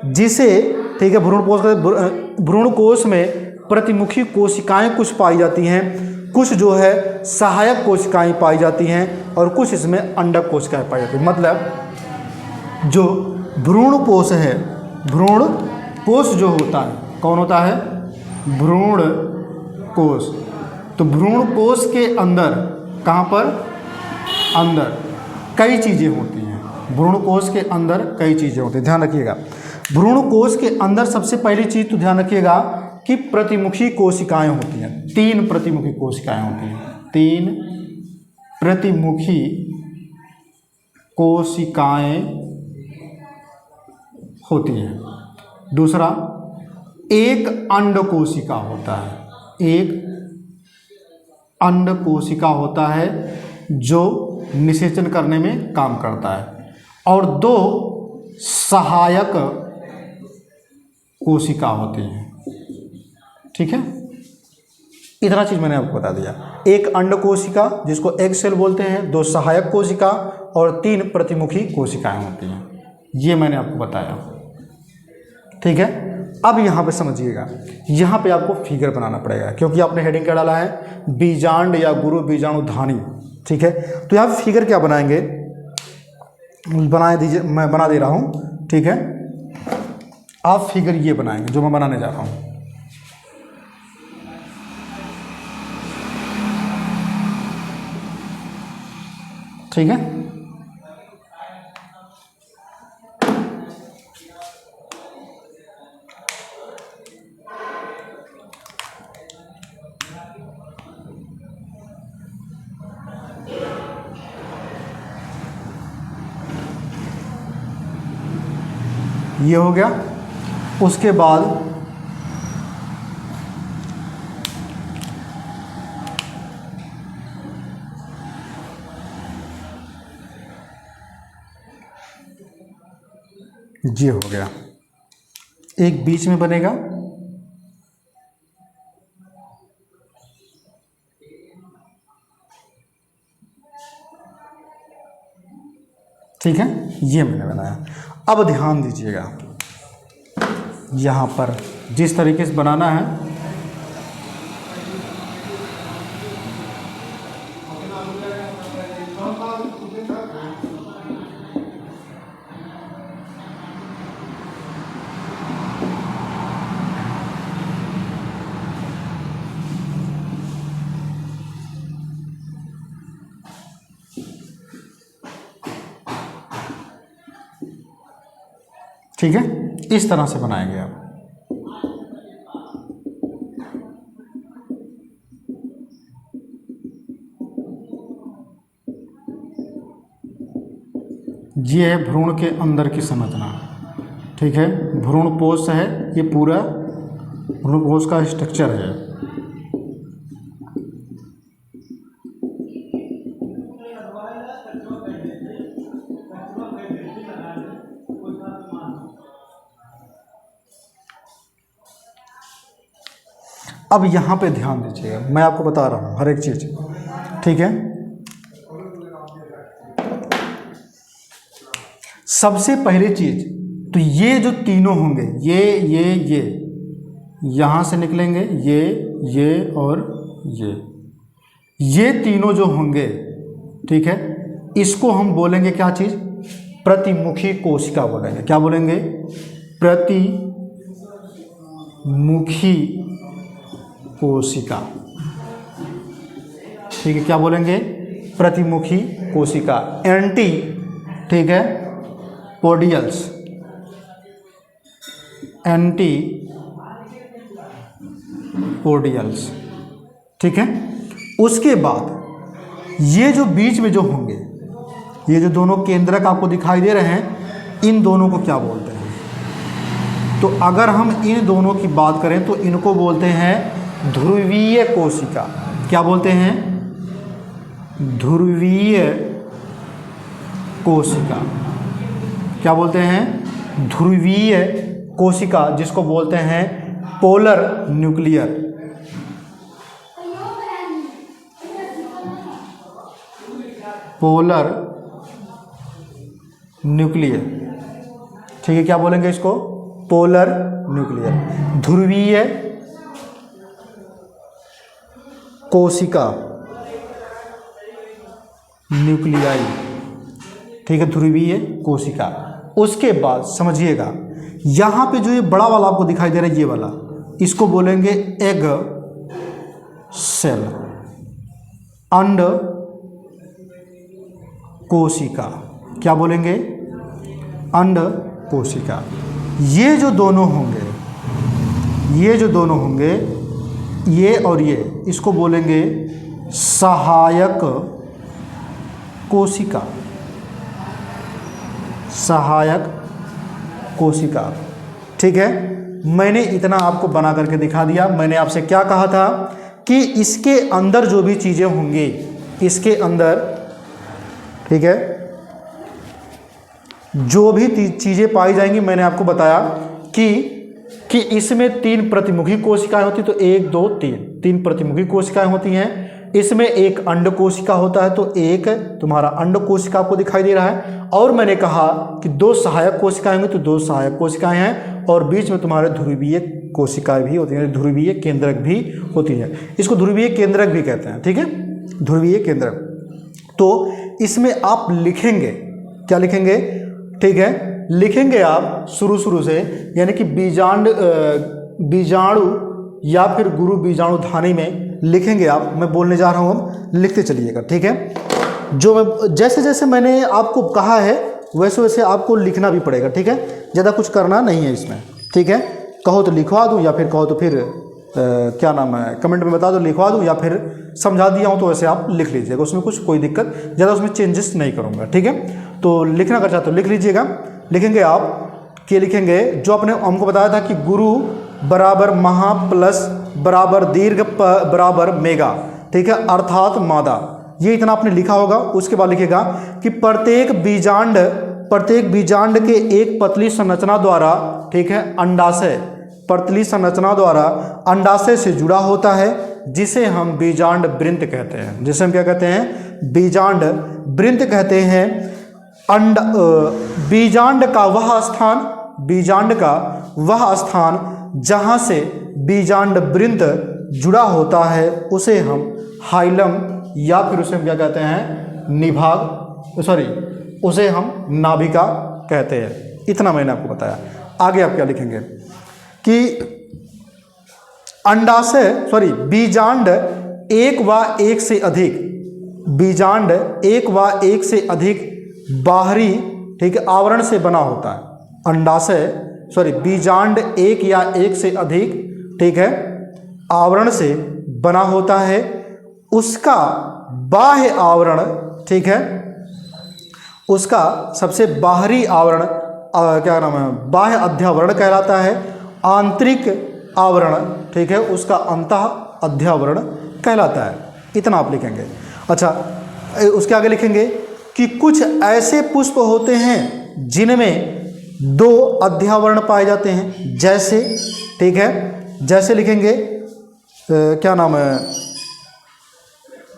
जिसे, ठीक है, भ्रूण कोष में प्रतिमुखी कोशिकाएं कुछ पाई जाती हैं, कुछ जो है सहायक कोशिकाएं पाई जाती हैं, और कुछ इसमें अंडक कोशिकाएं पाई जाती हैं। मतलब जो भ्रूण कोष है, भ्रूण कोष जो होता है, कौन होता है, भ्रूण कोष। तो भ्रूण कोष के अंदर, कहाँ पर, अंदर कई चीज़ें होती हैं। भ्रूण कोष के अंदर कई चीज़ें होती हैं, ध्यान रखिएगा। भ्रूण कोष के अंदर सबसे पहली चीज़ तो ध्यान रखिएगा कि प्रतिमुखी कोशिकाएं होती हैं। 3 प्रतिमुखी कोशिकाएं होती हैं, 3 प्रतिमुखी कोशिकाएं होती हैं। दूसरा, एक अंड कोशिका होता है, एक अंड कोशिका होता है जो निषेचन करने में काम करता है, और 2 सहायक कोशिका होती हैं, ठीक है। इतना चीज मैंने आपको बता दिया। एक अंड कोशिका जिसको एग सेल बोलते हैं, 2 सहायक कोशिका और 3 प्रतिमुखी कोशिकाएं होती हैं। ये मैंने आपको बताया, ठीक है। अब यहाँ पे समझिएगा, यहाँ पे आपको फिगर बनाना पड़ेगा क्योंकि आपने हेडिंग क्या डाला है, बीजांड या गुरु बीजाणुधानी, ठीक है। तो यहाँ पे फिगर क्या बनाएंगे, बना दीजिए, मैं बना दे रहा हूँ, ठीक है। आप फिगर ये बनाएंगे जो मैं बनाने जा रहा हूँ, ठीक है। ये हो गया। उसके बाद ये हो गया, एक बीच में बनेगा, ठीक है, ये मैंने बनाया। अब ध्यान दीजिएगा, यहाँ पर जिस तरीके से बनाना है, ठीक है, इस तरह से बनाएंगे आप। ये है भ्रूण के अंदर की संरचना, ठीक है, भ्रूण कोश है, ये पूरा भ्रूण कोश का स्ट्रक्चर है। अब यहाँ पे ध्यान दीजिएगा, मैं आपको बता रहा हूँ हर एक चीज़, ठीक है। सबसे पहली चीज तो ये जो तीनों होंगे, ये यहाँ से निकलेंगे, ये और ये तीनों जो होंगे, ठीक है, इसको हम बोलेंगे क्या चीज़, प्रतिमुखी कोशिका बोलेंगे। क्या बोलेंगे, प्रतिमुखी कोशिका, ठीक है, क्या बोलेंगे, प्रतिमुखी कोशिका, एंटी, ठीक है, पोडियल्स, एंटी पोडियल्स, ठीक है। उसके बाद ये जो बीच में जो होंगे, ये जो दोनों केंद्रक आपको दिखाई दे रहे हैं, इन दोनों को क्या बोलते हैं, तो अगर हम इन दोनों की बात करें तो इनको बोलते हैं ध्रुवीय कोशिका। क्या बोलते हैं, ध्रुवीय कोशिका। क्या बोलते हैं, ध्रुवीय कोशिका, जिसको बोलते हैं पोलर न्यूक्लियर, पोलर न्यूक्लियर, ठीक है, क्या बोलेंगे इसको, पोलर न्यूक्लियर, ध्रुवीय कोशिका, न्यूक्लियाई, ठीक है, ध्रुवीय कोशिका। उसके बाद समझिएगा, यहाँ पे जो ये बड़ा वाला आपको दिखाई दे रहा है, ये वाला, इसको बोलेंगे एग सेल, अंड कोशिका। क्या बोलेंगे, अंड कोशिका। ये जो दोनों होंगे, ये और ये, इसको बोलेंगे सहायक कोशिका, सहायक कोशिका, ठीक है। मैंने इतना आपको बना करके दिखा दिया। मैंने आपसे क्या कहा था कि इसके अंदर जो भी चीज़ें होंगी, इसके अंदर, ठीक है, जो भी चीज़ें पाई जाएंगी, मैंने आपको बताया कि इसमें 3 प्रतिमुखी कोशिकाएं होती, तो 1 2 3 प्रतिमुखी कोशिकाएं होती हैं। इसमें एक अंड कोशिका होता है, तो एक तुम्हारा अंड कोशिका आपको दिखाई दे रहा है। और मैंने कहा कि 2 सहायक कोशिकाएं होंगी, तो 2 सहायक कोशिकाएं हैं, और बीच में तुम्हारे ध्रुवीय कोशिकाएं भी होती हैं, ध्रुवीय केंद्रक भी होती है। इसको ध्रुवीय केंद्रक भी कहते हैं, ठीक है, ध्रुवीय केंद्रक। तो इसमें आप लिखेंगे, क्या लिखेंगे, ठीक है, लिखेंगे आप शुरू से, यानी कि बीजाणु या फिर गुरु बीजाणु धानी में लिखेंगे आप। मैं बोलने जा रहा हूँ, अब लिखते चलिएगा, ठीक है। जो मैं जैसे जैसे मैंने आपको कहा है वैसे वैसे आपको लिखना भी पड़ेगा, ठीक है, ज़्यादा कुछ करना नहीं है इसमें, ठीक है। कहो तो लिखवा दूँ, या फिर कहो तो फिर क्या नाम है, कमेंट में बता दो, लिखवा दूँ, या फिर समझा दिया हूँ तो वैसे आप लिख लीजिएगा, उसमें कुछ कोई दिक्कत, ज़्यादा उसमें चेंजेस नहीं करूँगा, ठीक है। तो लिखना कर चाहते हो लिख लीजिएगा। लिखेंगे आप कि लिखेंगे जो अपने हमको बताया था कि गुरु बराबर महा प्लस बराबर दीर्घ बराबर मेगा, ठीक है, अर्थात मादा। ये इतना आपने लिखा होगा। उसके बाद लिखेगा कि प्रत्येक बीजांड के एक पतली संरचना द्वारा, ठीक है, अंडाशय, पतली संरचना द्वारा अंडाशय से जुड़ा होता है, जिसे हम बीजांड वृंत कहते हैं। जिसे हम क्या कहते हैं? बीजांड वृंत कहते हैं। बीजांड का वह स्थान जहाँ से बीजांड वृंत जुड़ा होता है उसे हम हाइलम या फिर उसे हम क्या कहते हैं? उसे हम नाभिका कहते हैं। इतना मैंने आपको बताया। आगे आप क्या लिखेंगे कि बीजांड एक व एक से अधिक बाहरी, ठीक है, आवरण से बना होता है। बीजांड एक या एक से अधिक, ठीक है, आवरण से बना होता है। उसका बाह्य आवरण, ठीक है, उसका सबसे बाहरी आवरण क्या नाम है? बाह्य अध्यावरण कहलाता है। आंतरिक आवरण, ठीक है, उसका अंतः अध्यावरण कहलाता है। इतना आप लिखेंगे। अच्छा, उसके आगे लिखेंगे कि कुछ ऐसे पुष्प होते हैं जिनमें दो अध्यावरण पाए जाते हैं, जैसे, ठीक है, जैसे लिखेंगे क्या नाम है?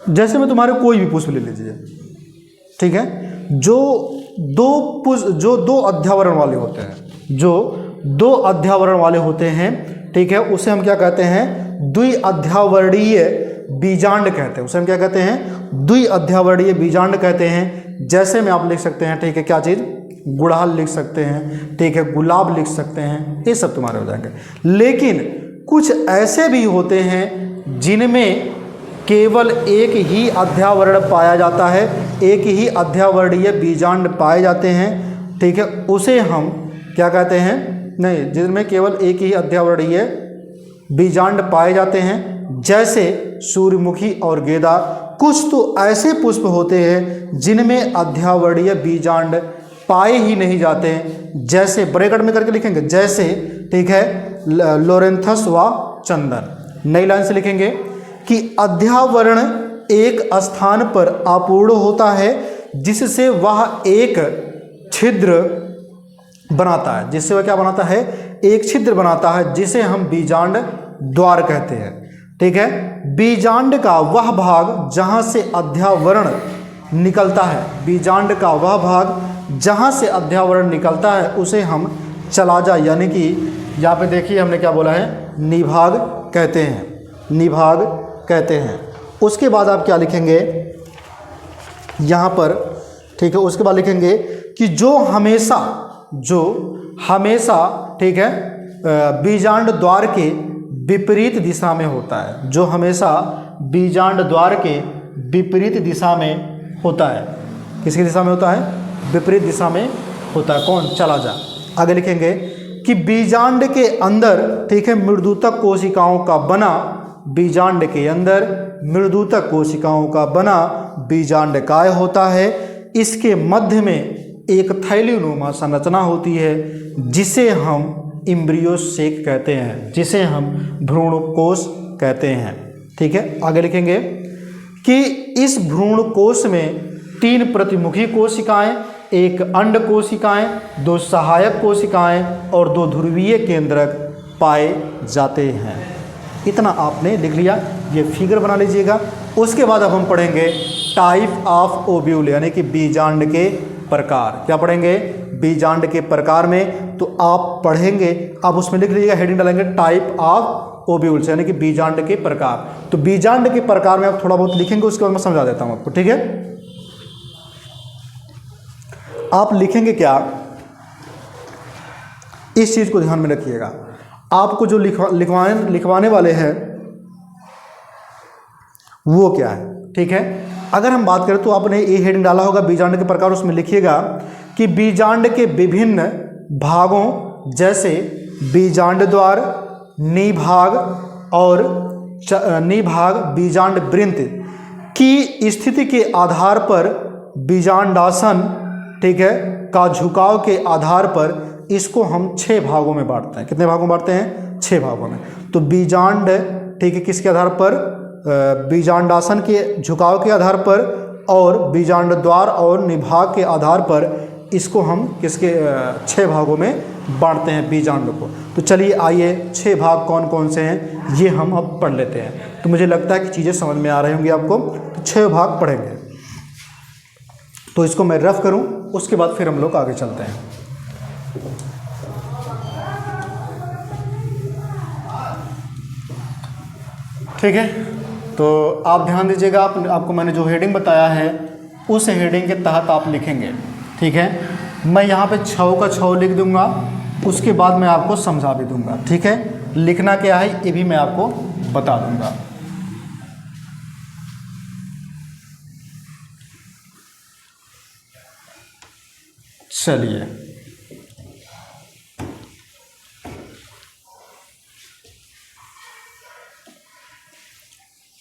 जैसे में तुम्हारे कोई भी पुष्प ले लीजिए, ठीक है, जो दो अध्यावरण वाले होते हैं, ठीक है, उसे हम क्या कहते हैं? द्विअध्यावरणीय बीजांड कहते हैं। उसे हम क्या कहते हैं? द्विअध्यावरणीय बीजांड कहते हैं। जैसे में आप लिख सकते हैं, ठीक है, क्या चीज़? गुड़हल लिख सकते हैं, ठीक है, गुलाब लिख सकते हैं, ये सब तुम्हारे हो जाएंगे। लेकिन कुछ ऐसे भी होते हैं जिनमें केवल एक ही अध्यावरण पाया जाता है, एक ही अध्यावरणीय बीजांड पाए जाते हैं, ठीक है, उसे हम क्या कहते हैं? नहीं, जिनमें केवल एक ही अध्यावरणीय बीजांड पाए जाते हैं, जैसे सूर्यमुखी और गेंदा। कुछ तो ऐसे पुष्प होते हैं जिनमें अध्यावरणीय बीजांड पाए ही नहीं जाते हैं, जैसे ब्रैकेट में करके लिखेंगे, जैसे, ठीक है, लोरेंथस व चंदन। नई लाइन से लिखेंगे कि अध्यावरण एक स्थान पर अपूर्ण होता है जिससे वह एक छिद्र बनाता है। जिससे वह क्या बनाता है? एक छिद्र बनाता है, जिसे हम बीजांड द्वार कहते हैं, ठीक है। बीजांड का वह भाग जहाँ से अध्यावरण निकलता है, बीजांड का वह भाग जहाँ से अध्यावरण निकलता है उसे हम चलाजा, यानी कि यहाँ पे देखिए हमने क्या बोला है? निभाग कहते हैं, निभाग कहते हैं। उसके बाद आप क्या लिखेंगे यहाँ पर, ठीक है, उसके बाद लिखेंगे कि जो हमेशा, ठीक है, बीजांड द्वार के विपरीत दिशा में होता है, जो हमेशा बीजांड द्वार के विपरीत दिशा में होता है। किसकी दिशा में होता है? विपरीत दिशा में होता है। कौन? चलाजा। आगे लिखेंगे कि बीजांड के अंदर, ठीक है, मृदुतक कोशिकाओं का बना, बीजांड के अंदर मृदुतक कोशिकाओं का बना बीजांड काय होता है। इसके मध्य में एक थैलीनुमा संरचना होती है जिसे हम इम्ब्रियो सेक कहते हैं, जिसे हम भ्रूण कोश कहते हैं, ठीक है। आगे लिखेंगे कि इस भ्रूण कोश में 3 प्रतिमुखी कोशिकाएं, 1 अंड कोशिकाएं, 2 सहायक कोशिकाएं और 2 ध्रुवीय केंद्रक पाए जाते हैं। इतना आपने लिख लिया। ये फिगर बना लीजिएगा। उसके बाद अब हम पढ़ेंगे टाइप ऑफ ओव्यूल, यानी कि बीजांड के प्रकार। क्या पढ़ेंगे? बीजांड के प्रकार में। तो आप पढ़ेंगे, आप उसमें लिख लीजिएगा, हेडिंग डालेंगे टाइप ऑफ ओव्यूल्स, यानी कि बीजांड के प्रकार। तो बीजांड के प्रकार में आप थोड़ा बहुत लिखेंगे, उसके बाद मैं समझा देता हूँ आपको, ठीक है। आप लिखेंगे क्या, इस चीज को ध्यान में रखिएगा। आपको जो लिखवाने वाले हैं वो क्या है, ठीक है। अगर हम बात करें तो आपने ये हेडिंग डाला होगा बीजांड के प्रकार, उसमें लिखिएगा कि बीजांड के विभिन्न भागों जैसे बीजांड द्वार, निभाग और निभाग, बीजांड वृंत की स्थिति के आधार पर बीजांडासन, ठीक है, का झुकाव के आधार पर इसको हम 6 भागों में बांटते हैं। कितने भागों में बांटते हैं? 6 भागों में। तो बीजांड, ठीक है, किसके आधार पर? बीजांडासन के झुकाव के आधार पर और बीजांड द्वार और निभाग के आधार पर इसको हम किसके 6 भागों में बांटते हैं बीजांड को। तो चलिए आइए 6 भाग कौन कौन से हैं ये हम अब पढ़ लेते हैं। तो मुझे लगता है कि चीज़ें समझ में आ रही होंगी आपको। तो 6 भाग पढ़ेंगे। तो इसको मैं रफ करूं, उसके बाद फिर हम लोग आगे चलते हैं। ठीक है, तो आप ध्यान दीजिएगा। आपको मैंने जो हेडिंग बताया है उस हेडिंग के तहत आप लिखेंगे। ठीक है, मैं यहाँ पे 6 का 6 लिख दूंगा, उसके बाद मैं आपको समझा भी दूंगा। ठीक है, लिखना क्या है ये भी मैं आपको बता दूंगा। चलिए,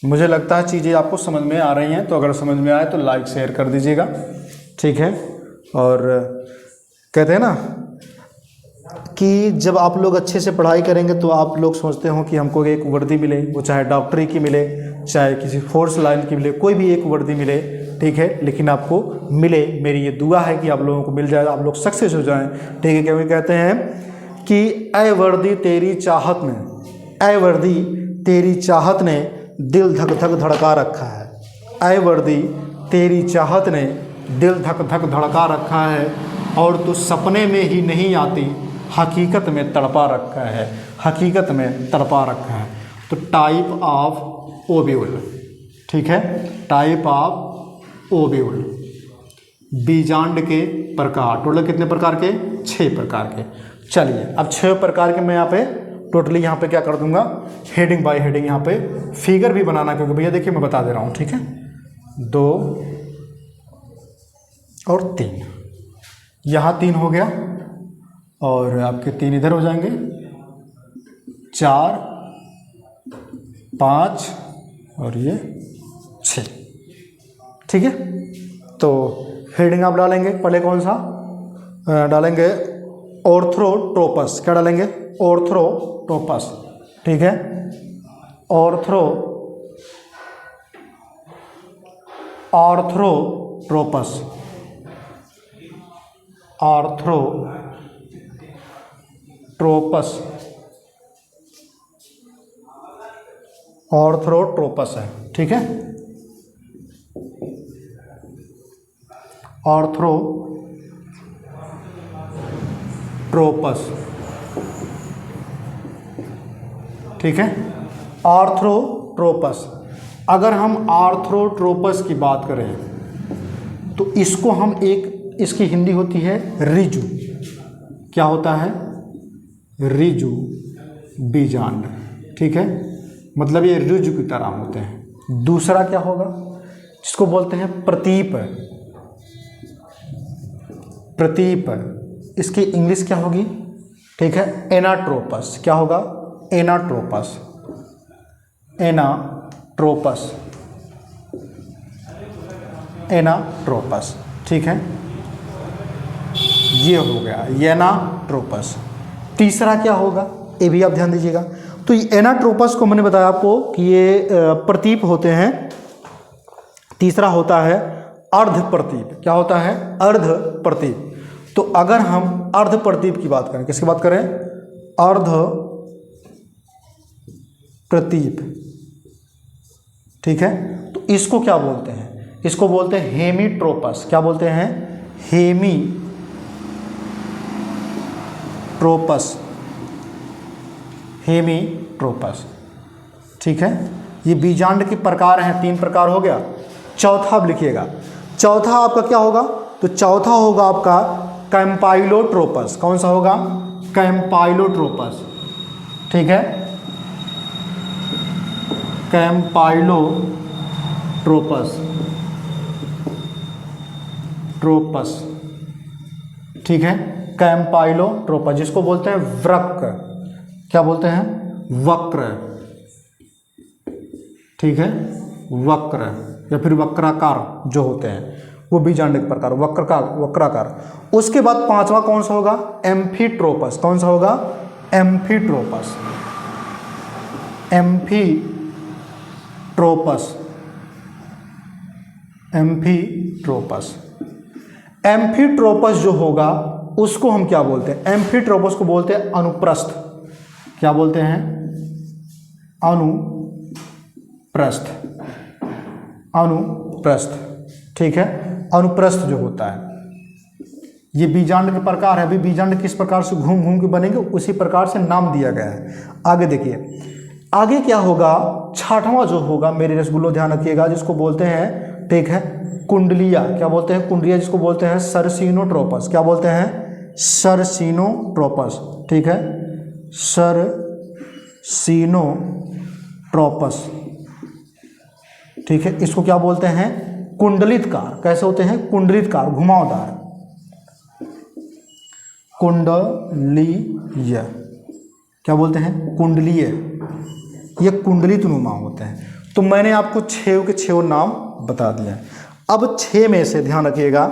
मुझे लगता है चीज़ें आपको समझ में आ रही हैं। तो अगर समझ में आए तो लाइक शेयर कर दीजिएगा। ठीक है, और कहते हैं ना कि जब आप लोग अच्छे से पढ़ाई करेंगे तो आप लोग सोचते हो कि हमको एक वर्दी मिले, वो चाहे डॉक्टरी की मिले, चाहे किसी फोर्स लाइन की मिले, कोई भी एक वर्दी मिले। ठीक है, लेकिन आपको मिले, मेरी ये दुआ है कि आप लोगों को मिल जाए, आप लोग सक्सेस हो जाएं। ठीक है, क्योंकि कहते हैं कि ऐ वर्दी तेरी चाहत ने, ऐ वर्दी तेरी चाहत ने दिल धक धक धड़का रखा है। ऐ वर्दी तेरी चाहत ने दिल धक धक धड़का रखा है, और तो सपने में ही नहीं आती, हकीकत में तड़पा रखा है, हकीकत में तड़पा रखा है। तो टाइप ऑफ ओब्यूल, ठीक है, टाइप ऑफ ओब्यूल, बीजांड के प्रकार। टोटल कितने प्रकार के? 6 प्रकार के। चलिए, अब 6 प्रकार के मैं यहाँ पे टोटली यहाँ पे क्या कर दूंगा, हेडिंग बाय हेडिंग यहाँ पे फिगर भी बनाना, क्योंकि भैया देखिए मैं बता दे रहा हूँ। ठीक है, 2 और 3, यहाँ 3 हो गया, और आपके 3 इधर हो जाएंगे, 4, 5 और ये 6। ठीक है, तो हेडिंग आप डालेंगे, पहले कौन सा डालेंगे? ऑर्थ्रोट्रोपस। क्या डालेंगे? ऑर्थ्रोट्रोपस। ठीक है, ऑर्थ्रोट्रोपस, ऑर्थ्रोट्रोपस, ऑर्थ्रोट्रोपस है। ठीक है, ऑर्थ्रोट्रोपस। ठीक है, ऑर्थ्रोट्रोपस। अगर हम ऑर्थ्रोट्रोपस की बात करें तो इसको हम एक, इसकी हिंदी होती है रिजु। क्या होता है? रिजु बीजांड। ठीक है, मतलब ये रिजु की तरह होते हैं। दूसरा क्या होगा? जिसको बोलते हैं प्रतीप। प्रतीप, इसकी इंग्लिश क्या होगी? ठीक है, एनाट्रोपस। क्या होगा? Anatropous, anatropous, anatropous. ठीक है, ये हो गया एनाट्रोपस। तीसरा क्या होगा ये भी आप ध्यान दीजिएगा। तो ये एनाट्रोपस को मैंने बताया आपको कि ये प्रतीप होते हैं। तीसरा होता है अर्ध प्रतीप। क्या होता है? अर्ध प्रतीप। तो अगर हम अर्ध प्रतीप की बात करें, किसकी बात करें? अर्ध प्रतीप। ठीक है, तो इसको क्या बोलते हैं? इसको बोलते हैं हेमीट्रोपस। क्या बोलते हैं? हेमीट्रोपस, हेमीट्रोपस। ठीक है, ये बीजांड के प्रकार हैं। 3 प्रकार हो गया। चौथा आप लिखिएगा। चौथा आपका क्या होगा? तो चौथा होगा आपका कैम्पाइलोट्रोपस। कौन सा होगा? कैम्पाइलोट्रोपस। ठीक है, कैम्पाइलोट्रोपस, ट्रोपस। ठीक है, कैम्पाइलोट्रोपस, जिसको बोलते हैं वक्र। क्या बोलते हैं? वक्र। ठीक है, वक्र या फिर वक्राकार जो होते हैं वो बीजांड के प्रकार, वक्राकार। उसके बाद पांचवा कौन सा होगा? एम्फीट्रोपस। कौन सा होगा? एम्फीट्रोपस। एम्फीट्रोपस। एम्फीट्रोपस। एम्फीट्रोपस जो होगा उसको हम क्या बोलते हैं? एम्फीट्रोपस को बोलते हैं अनुप्रस्थ। क्या बोलते हैं? अनुप्रस्थ। अनुप्रस्थ, ठीक है, अनुप्रस्थ जो होता है ये बीजांड के प्रकार है। अभी बीजांड किस प्रकार से घूम घूम के बनेंगे उसी प्रकार से नाम दिया गया है। आगे देखिए, आगे क्या होगा? छठवां जो होगा मेरे रसगुल्लो ध्यान रखिएगा, जिसको बोलते हैं, ठीक है, कुंडलिया। क्या बोलते हैं? कुंडलिया, जिसको बोलते हैं सरसीनोट्रोपस। क्या बोलते हैं? सरसीनोट्रोपस, ठीक है, सरसीनोट्रोपस, ठीक है। इसको क्या बोलते हैं? कुंडलितकार। कैसे होते हैं? कुंडलितकार, घुमावदार, कुंडलीय। क्या बोलते हैं? कुंडलीय। ये कुंडलित नुमा होते हैं। तो मैंने आपको 6 के 6 नाम बता दिया। अब 6 में से ध्यान रखिएगा,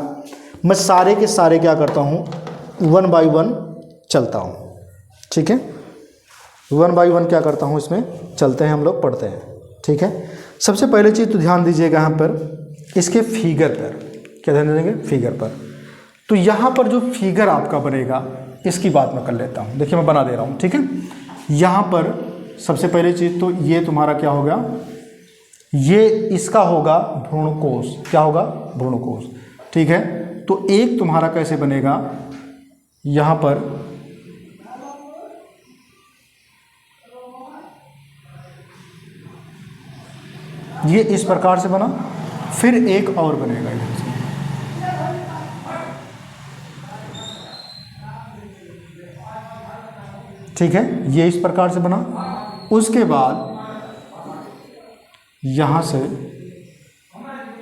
मैं सारे के सारे क्या करता हूँ, 1 बाय 1 चलता हूँ, ठीक है। 1 बाय 1 क्या करता हूँ, इसमें चलते हैं हम लोग, पढ़ते हैं, ठीक है। सबसे पहले चीज़ तो ध्यान दीजिएगा यहाँ पर इसके फिगर पर। क्या ध्यान देंगे? फिगर पर। तो यहाँ पर जो फिगर आपका बनेगा इसकी बात मैं कर लेता हूँ। देखिए मैं बना दे रहा हूँ, ठीक है। यहाँ पर सबसे पहले चीज़ तो ये तुम्हारा क्या होगा, ये इसका होगा भ्रूणकोश। क्या होगा? भ्रूणकोश, ठीक है। तो एक तुम्हारा कैसे बनेगा, यहाँ पर ये इस प्रकार से बना, फिर एक और बनेगा यहाँ से, ठीक है, ये इस प्रकार से बना। उसके बाद यहाँ से और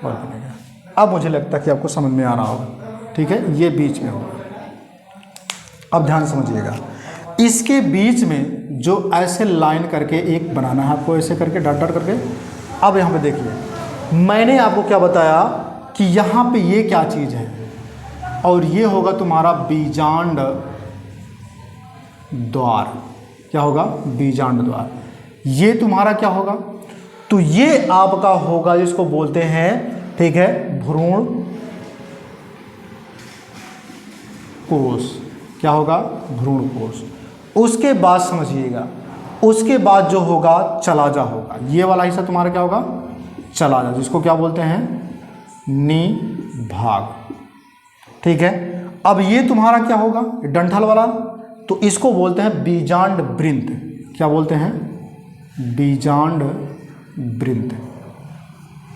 बनेगा। अब मुझे लगता है कि आपको समझ में आ रहा होगा, ठीक है। ये बीच में होगा। अब ध्यान समझिएगा, इसके बीच में जो ऐसे लाइन करके एक बनाना है आपको, ऐसे करके डॉट डॉट करके। अब यहाँ पे देखिए, मैंने आपको क्या बताया कि यहाँ पे ये क्या चीज़ है, और ये होगा तुम्हारा बीजांड द्वार। क्या होगा? बीजांड द्वार। ये तुम्हारा क्या होगा? तो ये आपका होगा जिसको बोलते हैं, ठीक है, भ्रूण कोश। क्या होगा? भ्रूण कोश। उसके बाद समझिएगा, उसके बाद जो होगा चलाजा होगा। ये वाला हिस्सा तुम्हारा क्या होगा? चलाजा, जिसको क्या बोलते हैं? निभाग, ठीक है। अब ये तुम्हारा क्या होगा? डंठल वाला, तो इसको बोलते हैं बीजांड वृंत। क्या बोलते हैं? बीजांड वृंत,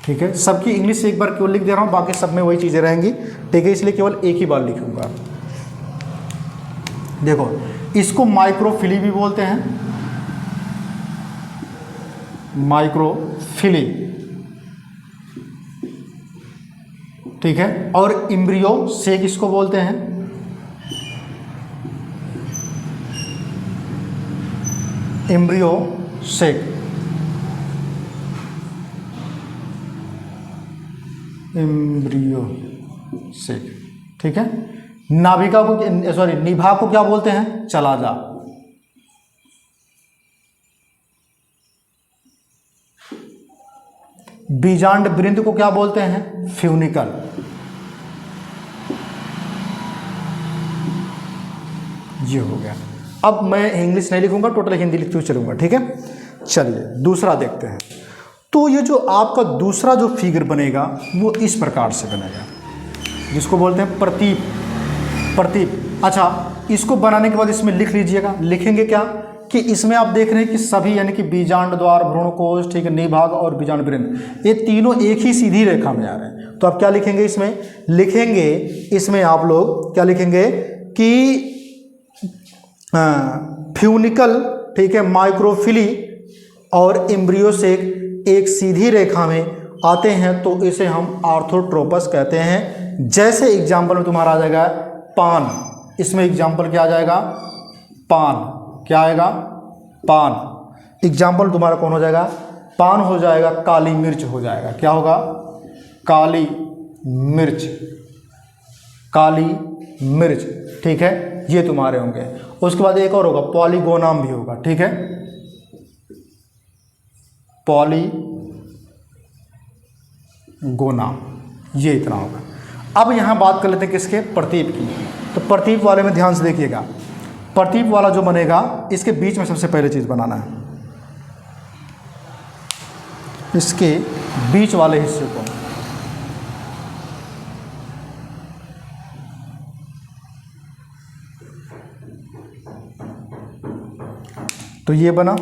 ठीक है। सबकी इंग्लिश एक बार केवल लिख दे रहा हूँ, बाकी सब में वही चीज़ें रहेंगी, ठीक है, इसलिए केवल एक ही बार लिखूंगा। देखो, इसको माइक्रोफिली भी बोलते हैं, माइक्रोफिली, ठीक है। और इम्ब्रियो सेक इसको बोलते हैं, इम्ब्रियो सेक, इम्ब्रियो सेक, ठीक है। नाभिका को, सॉरी, निभा को क्या बोलते हैं? चलाजा। बीजांड वृंत को क्या बोलते हैं? फ्यूनिकल। ये हो गया। अब मैं इंग्लिश नहीं लिखूंगा, टोटल हिंदी लिखते हुए चलूंगा, ठीक है। चलिए दूसरा देखते हैं। तो ये जो आपका दूसरा जो फिगर बनेगा वो इस प्रकार से बनेगा, जिसको बोलते हैं प्रतीप। प्रतीप। अच्छा, इसको बनाने के बाद इसमें लिख लीजिएगा। लिखेंगे क्या कि इसमें आप देख रहे हैं कि सभी, यानी कि बीजांड द्वार, भ्रूणकोश, ठीक है, निभाग और बीजांड वृंत, ये तीनों एक ही सीधी रेखा में आ रहे हैं। तो आप क्या लिखेंगे इसमें? लिखेंगे इसमें आप लोग क्या लिखेंगे कि फ्यूनिकल, ठीक है, माइक्रोफिली और इम्ब्रियोसेक एक सीधी रेखा में आते हैं, तो इसे हम आर्थोट्रोपस कहते हैं। जैसे एग्जाम्पल में तुम्हारा आ जाएगा पान, इसमें एग्जाम्पल क्या आ जाएगा? पान। क्या आएगा? पान। एग्जाम्पल तुम्हारा कौन हो जाएगा? पान हो जाएगा, काली मिर्च हो जाएगा। क्या होगा? काली मिर्च, काली मिर्च, ठीक है, ये तुम्हारे होंगे। उसके बाद एक और होगा, पॉलीगोनाम भी होगा, ठीक है, पॉलीगोनाम, ये इतना होगा। अब यहाँ बात कर लेते हैं किसके, प्रतीप की। तो प्रतीप वाले में ध्यान से देखिएगा, प्रतीप वाला जो बनेगा इसके बीच में सबसे पहले चीज़ बनाना है, इसके बीच वाले हिस्से को, तो ये बना।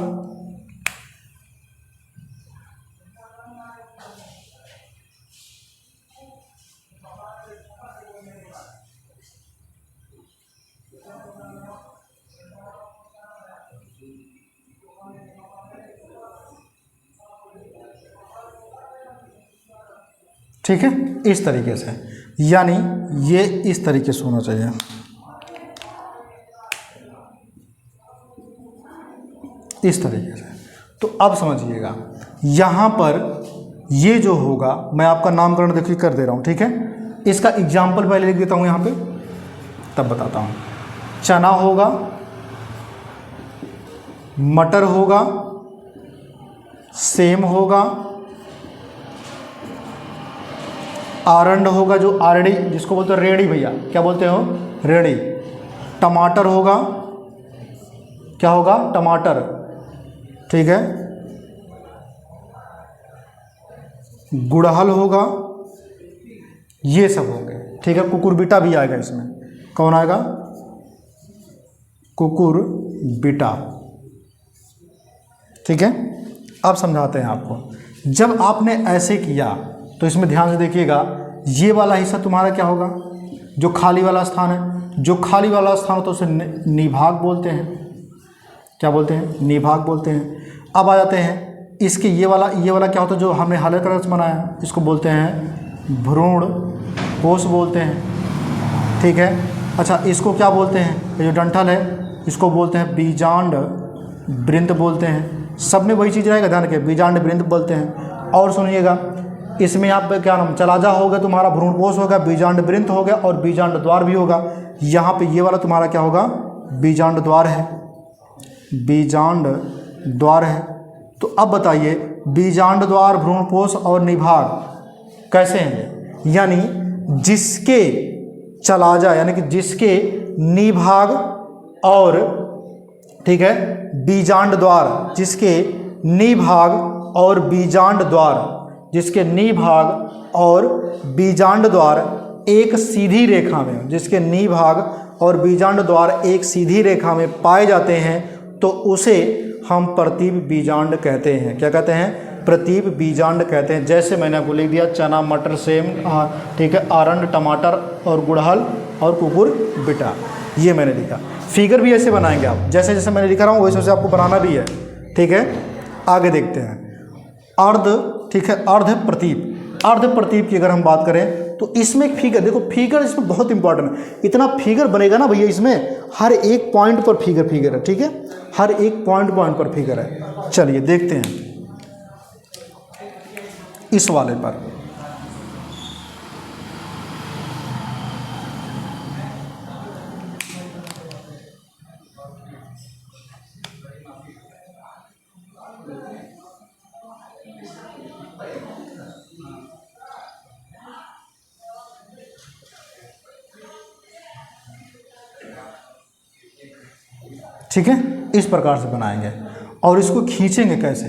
ठीक है, इस तरीके से, यानी ये इस तरीके से होना चाहिए, इस तरीके से। तो अब समझिएगा, यहाँ पर ये जो होगा, मैं आपका नामकरण देखिए कर दे रहा हूँ, ठीक है। इसका एग्जाम्पल पहले लिख देता हूँ यहाँ पे, तब बताता हूँ। चना होगा, मटर होगा, सेम होगा, आरंड होगा, जो आरडी जिसको बोलते हैं रेड़ी, भैया क्या बोलते हो, रेड़ी। टमाटर होगा, क्या होगा, टमाटर, ठीक है। गुड़हल होगा, ये सब होंगे, ठीक है। कुकुरबिटा भी आएगा इसमें, कौन आएगा, कुकुरबिटा, ठीक है। अब समझाते हैं आपको। जब आपने ऐसे किया तो इसमें ध्यान से देखिएगा, ये वाला हिस्सा तुम्हारा क्या होगा, जो खाली वाला स्थान है, जो खाली वाला स्थान हो तो उसे निभाग बोलते हैं, क्या बोलते हैं, निभाग बोलते हैं। अब आ जाते हैं इसके, ये वाला क्या होता है, जो हमने हरे कलर से बनाया, इसको बोलते हैं भ्रूण कोश बोलते हैं, ठीक है। अच्छा, इसको क्या बोलते हैं, ये जो डंठल है इसको बोलते हैं बीजांड वृंत बोलते हैं। सब में वही चीज़ रहेगा, ध्यान रखिए, बीजांड वृंत बोलते हैं। और सुनिएगा, इसमें आप क्या नाम, चलाजा होगा तुम्हारा, भ्रूणपोष होगा, बीजांड वृंत हो गया, और बीजांड द्वार भी होगा। यहाँ पे ये वाला तुम्हारा क्या होगा, बीजांड द्वार है, बीजांड द्वार है। तो अब बताइए, बीजांड द्वार, भ्रूणपोष और निभाग कैसे हैं, यानी जिसके चलाजा, यानी कि जिसके निभाग और, ठीक है, बीजांड द्वार, जिसके निभाग और बीजांड द्वार, जिसके निभाग और बीजांड द्वार एक सीधी रेखा में, जिसके निभाग और बीजांड द्वार एक सीधी रेखा में पाए जाते हैं, तो उसे हम प्रतीप बीजांड कहते हैं। क्या कहते हैं, प्रतीप बीजांड कहते हैं। जैसे मैंने आपको लिख दिया, चना, मटर, सेम, ठीक है, आरंड, टमाटर और गुड़हल और कुकुरबिटा, ये मैंने लिखा। फिगर भी ऐसे बनाएंगे आप, जैसे जैसे मैंने लिखा रहा हूँ वैसे वैसे आपको बनाना भी है, ठीक है। आगे देखते हैं, अर्ध, ठीक है, अर्ध प्रतीप। अर्ध प्रतीप की अगर हम बात करें तो इसमें एक फिगर, देखो फिगर इसमें बहुत इंपॉर्टेंट है। इतना फिगर बनेगा ना भैया, इसमें हर एक पॉइंट पर फिगर है, ठीक है, हर एक पॉइंट पर फिगर है। चलिए देखते हैं इस वाले पर। ठीक है, इस प्रकार से बनाएंगे और इसको खींचेंगे कैसे,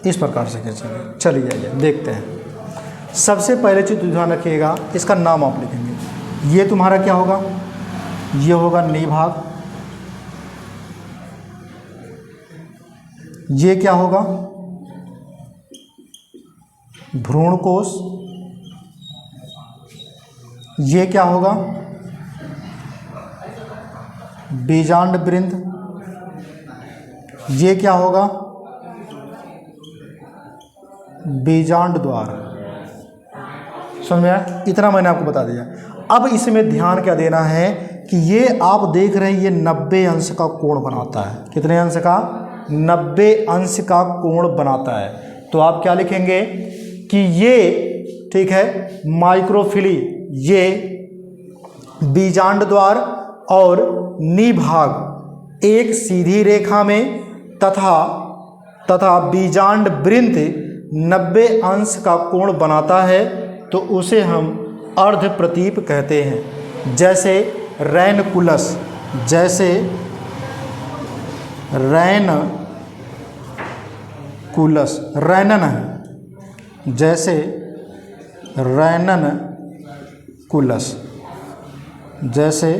इस प्रकार से खींचेंगे। चलिए आइए देखते हैं। सबसे पहले चीज ध्यान रखिएगा, इसका नाम आप लिखेंगे। ये तुम्हारा क्या होगा, ये होगा निभाग, ये क्या होगा, भ्रूणकोश, ये क्या होगा, बीजांड वृंत, ये क्या होगा, बीजांड द्वार। समझ में आया, इतना मैंने आपको बता दिया। अब इसमें ध्यान क्या देना है कि ये आप देख रहे हैं, ये 90 अंश का कोण बनाता है। कितने अंश का, 90 अंश का कोण बनाता है। तो आप क्या लिखेंगे कि ये, ठीक है, माइक्रोफिली, ये बीजांड द्वार और निभाग एक सीधी रेखा में तथा बीजांड वृंत 90 अंश का कोण बनाता है, तो उसे हम अर्ध प्रतीप कहते हैं। जैसे रैनकुलस, जैसे रैनकुलस, रैनन है, जैसे रैननकुलस, जैसे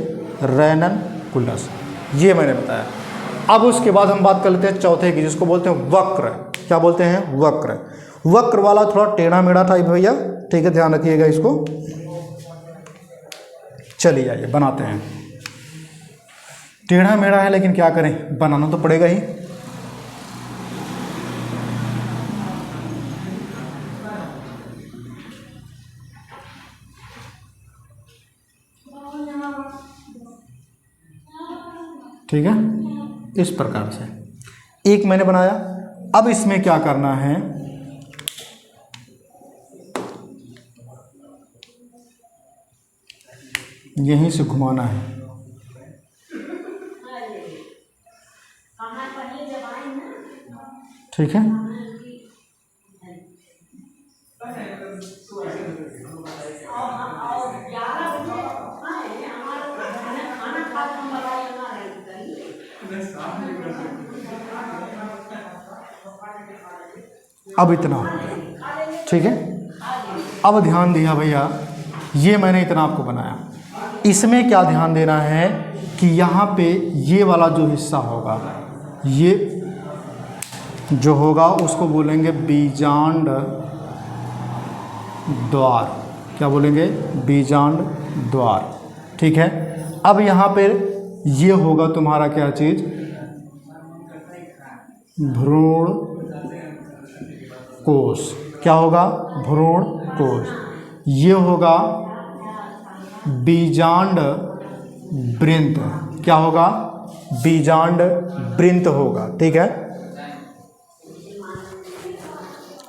रैननकुलस, ये मैंने बताया। अब उसके बाद हम बात कर लेते हैं चौथे की, जिसको बोलते हैं वक्र। क्या बोलते हैं? वक्र। वक्र वाला थोड़ा टेढ़ा मेढ़ा था भैया, ठीक है, ध्यान रखिएगा इसको। चलिए आइए बनाते हैं। टेढ़ा मेढ़ा है लेकिन क्या करें, बनाना तो पड़ेगा ही। ठीक है, इस प्रकार से एक मैंने बनाया। अब इसमें क्या करना है, यहीं से घुमाना है। ठीक है, अब इतना हो गया। ठीक है, अब ध्यान दिया भैया, ये मैंने इतना आपको बनाया। इसमें क्या ध्यान देना है कि यहाँ पे ये वाला जो हिस्सा होगा, ये जो होगा उसको बोलेंगे बीजांड द्वार। क्या बोलेंगे? बीजांड द्वार। ठीक है, अब यहाँ पे ये होगा तुम्हारा क्या चीज? भ्रूण कोश। क्या होगा? भ्रूण कोश। ये होगा बीजांड वृंत। क्या होगा? बीजांड वृंत होगा। ठीक है,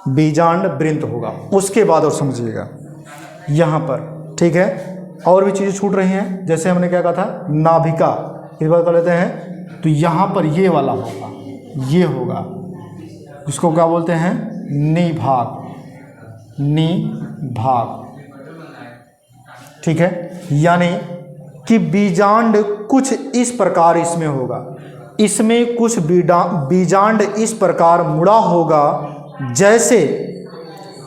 बीजांड वृंत होगा। उसके बाद और समझिएगा यहाँ पर, ठीक है, और भी चीज़ें छूट रही हैं। जैसे हमने क्या कहा था, नाभिका, इस बार कर लेते हैं। तो यहाँ पर ये वाला होगा, ये होगा, इसको क्या बोलते हैं? निभाग। निभाग। ठीक है, यानी कि बीजांड कुछ इस प्रकार इसमें होगा। इसमें कुछ बीजांड इस प्रकार मुड़ा होगा, जैसे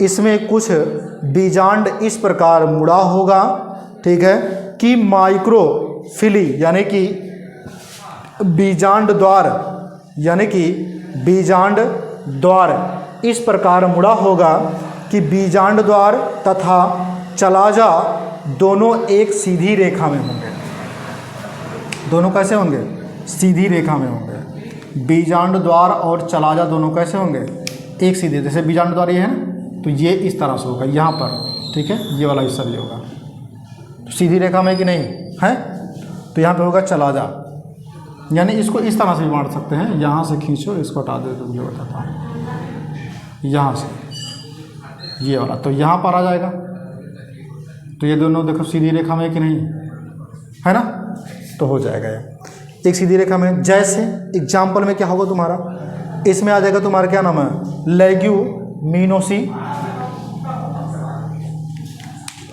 इसमें कुछ बीजांड इस प्रकार मुड़ा होगा। ठीक है, कि माइक्रोफिली यानी कि बीजांड द्वार, यानी कि बीजांड द्वार इस प्रकार मुड़ा होगा कि बीजांड द्वार तथा चलाजा दोनों एक सीधी रेखा में होंगे। दोनों कैसे होंगे? सीधी रेखा में होंगे। बीजांड द्वार और चलाजा दोनों कैसे होंगे? एक सीधे। जैसे बीजांड द्वार ये है ना, तो ये इस तरह से होगा यहाँ पर। ठीक है, ये वाला हिस्सा भी होगा। तो सीधी रेखा में कि नहीं है, तो यहाँ पे होगा चलाजा। यानी इसको इस तरह से भी बांट सकते हैं। यहाँ से खींचो, इसको हटा दे तो मुझे बताता हूँ। यहाँ से ये वाला, तो यहाँ पर आ जाएगा। तो ये दोनों देखो सीधी रेखा में कि नहीं है ना, तो हो जाएगा ये एक सीधी रेखा में। जैसे एग्जाम्पल में क्या होगा तुम्हारा, इसमें आ जाएगा तुम्हारा क्या नाम है? लेग्यूमिनोसी।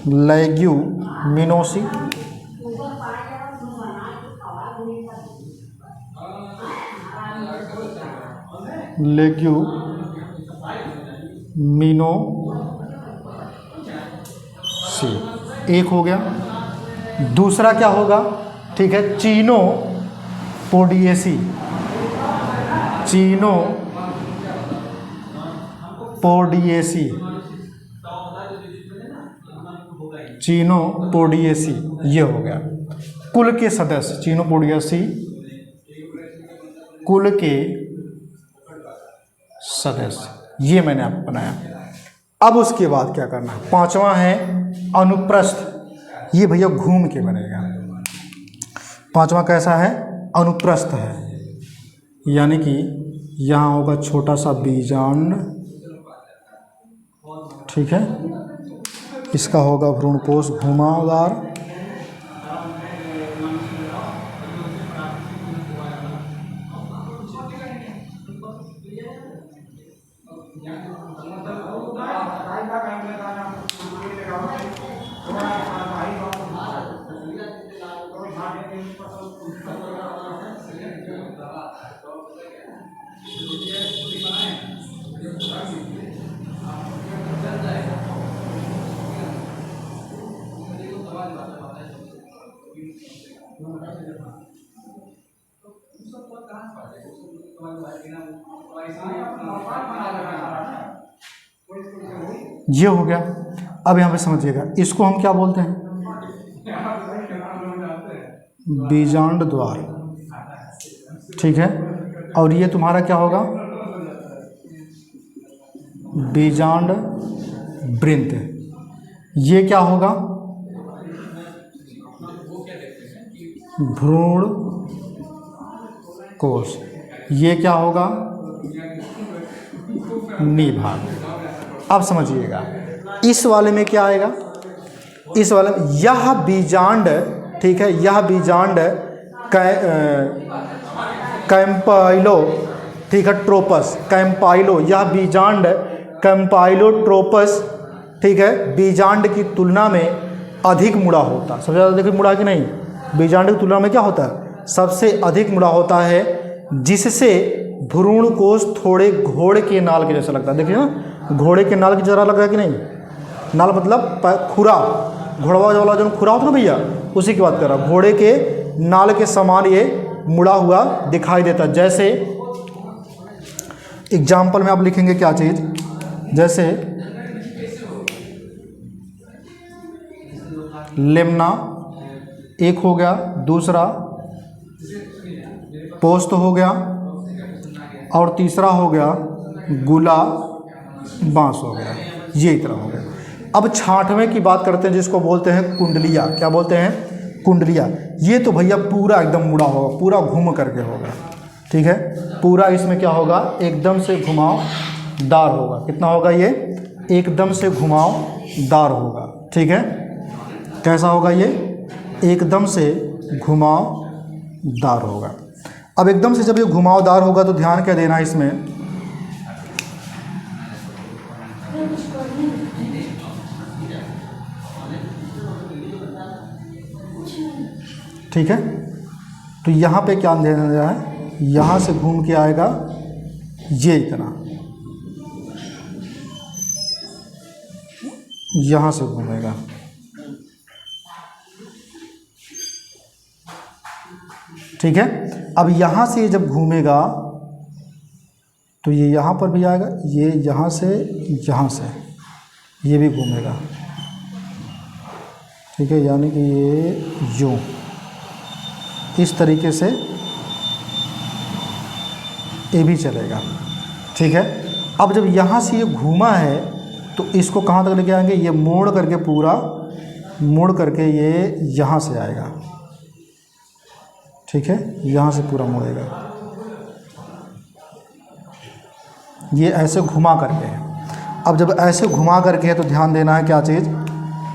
लेग्यूमिनोसी। लेग्यूमिनोसी, एक हो गया। दूसरा क्या होगा? ठीक है, चीनोपोडिएसी। चीनोपोडिएसी, चीनोपोडिएसी, ये हो गया। कुल के सदस्य, चीनोपोडिएसी कुल के सदस्य, ये मैंने आपको बनाया। अब उसके बाद क्या करना है? पांचवा है अनुप्रस्थ। ये भैया घूम के बनेगा। पांचवा कैसा है? अनुप्रस्थ है, यानी कि यहाँ होगा छोटा सा बीजांड, ठीक है। इसका होगा भ्रूणकोश घुमावदार, ये हो गया। अब यहाँ पे समझिएगा, इसको हम क्या बोलते हैं, बीजांड द्वार, ठीक है। और ये तुम्हारा क्या होगा, बीजांड वृंत। ये क्या होगा, भ्रूण कोश। ये क्या होगा, निभाग। अब समझिएगा, इस वाले में क्या आएगा, इस वाले में यह बीजांड, ठीक है, यह बीजांड कैम्पाइलो, ठीक है, ट्रोपस, कैम्पाइलो, यह बीजांड कैम्पाइलोट्रोपस, ठीक है, बीजांड की तुलना में अधिक मुड़ा होता है। सबसे ज़्यादा देखिए मुड़ा कि नहीं, बीजांड की तुलना में क्या होता है, सबसे अधिक मुड़ा होता है, जिससे भ्रूण कोश थोड़े घोड़े के नाल के जैसा लगता है। देखिए ना, घोड़े के नाल की जरा लग रहा है कि नहीं, नाल मतलब खुरा, घोड़वा वाला जो खुरा होता है ना भैया, उसी की बात कर रहा हूँ। घोड़े के नाल के समान ये मुड़ा हुआ दिखाई देता है। जैसे एग्जाम्पल में आप लिखेंगे क्या चीज़, जैसे लेमना एक हो गया, दूसरा पोस्त हो गया, और तीसरा हो गया गुला बांस हो गया। ये इतना हो गया। अब छांठवें की बात करते हैं, जिसको बोलते हैं कुंडलिया। क्या बोलते हैं, कुंडलिया। ये तो भैया पूरा एकदम मुड़ा होगा, पूरा घूम करके होगा, ठीक है। पूरा इसमें क्या होगा, एकदम से घुमावदार होगा। कितना होगा ये, एकदम से घुमावदार होगा, ठीक है। कैसा होगा ये, एकदम से घुमावदार होगा। अब एकदम से जब ये घुमावदार होगा तो ध्यान क्या देना है इसमें, ठीक है। तो यहाँ पे क्या देना है, यहाँ से घूम के आएगा ये इतना, यहाँ से घूमेगा, ठीक है। अब यहाँ से जब घूमेगा तो ये यहाँ पर भी आएगा, ये यहाँ से ये भी घूमेगा, ठीक है। यानी कि ये यूँ इस तरीके से ये भी चलेगा, ठीक है। अब जब यहाँ से ये घूमा है तो इसको कहाँ तक लेके आएंगे, ये मोड़ करके, पूरा मोड़ करके ये यहाँ से आएगा, ठीक है। यहाँ से पूरा मुड़ेगा, ये ऐसे घुमा करके है। अब जब ऐसे घुमा करके है तो ध्यान देना है क्या चीज़,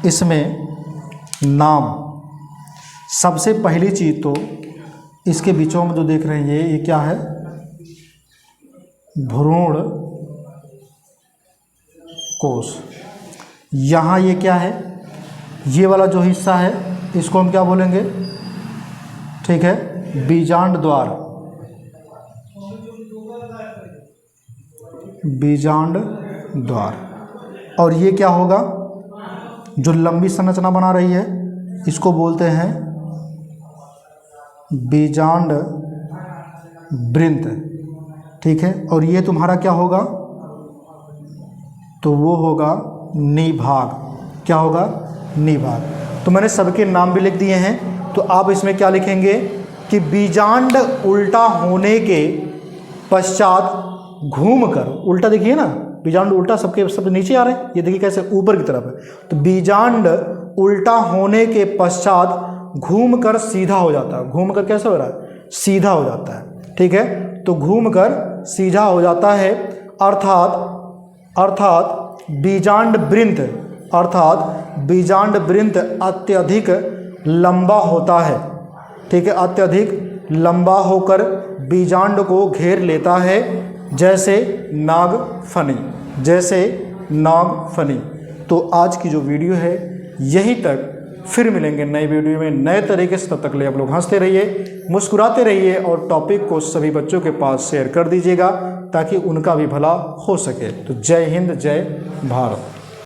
इसमें नाम। सबसे पहली चीज़ तो इसके बीचों में जो देख रहे हैं ये क्या है, भ्रूण कोश। यहाँ ये क्या है, ये वाला जो हिस्सा है इसको हम क्या बोलेंगे, ठीक है, बीजांड द्वार, बीजांड द्वार। और ये क्या होगा, जो लंबी संरचना बना रही है इसको बोलते हैं बीजांड वृंत, ठीक है। और ये तुम्हारा क्या होगा, तो वो होगा निभाग। क्या होगा, निभाग। तो मैंने सबके नाम भी लिख दिए हैं। तो आप इसमें क्या लिखेंगे कि बीजांड उल्टा होने के पश्चात घूमकर, उल्टा देखिए ना, बीजांड उल्टा सबके सब नीचे आ रहे हैं, ये देखिए कैसे ऊपर की तरफ है। तो बीजांड उल्टा होने के पश्चात घूमकर सीधा हो जाता है। घूमकर कैसे हो रहा है, सीधा हो जाता है। ठीक है, तो घूमकर सीधा हो जाता है, अर्थात बीजांड वृंत अत्यधिक लंबा होता है, ठीक है, अत्यधिक लंबा होकर बीजांड को घेर लेता है, जैसे नागफनी। तो आज की जो वीडियो है यहीं तक, फिर मिलेंगे नए वीडियो में नए तरीके से। तब तक ले आप लोग हंसते रहिए, मुस्कुराते रहिए और टॉपिक को सभी बच्चों के पास शेयर कर दीजिएगा ताकि उनका भी भला हो सके। तो जय हिंद, जय भारत।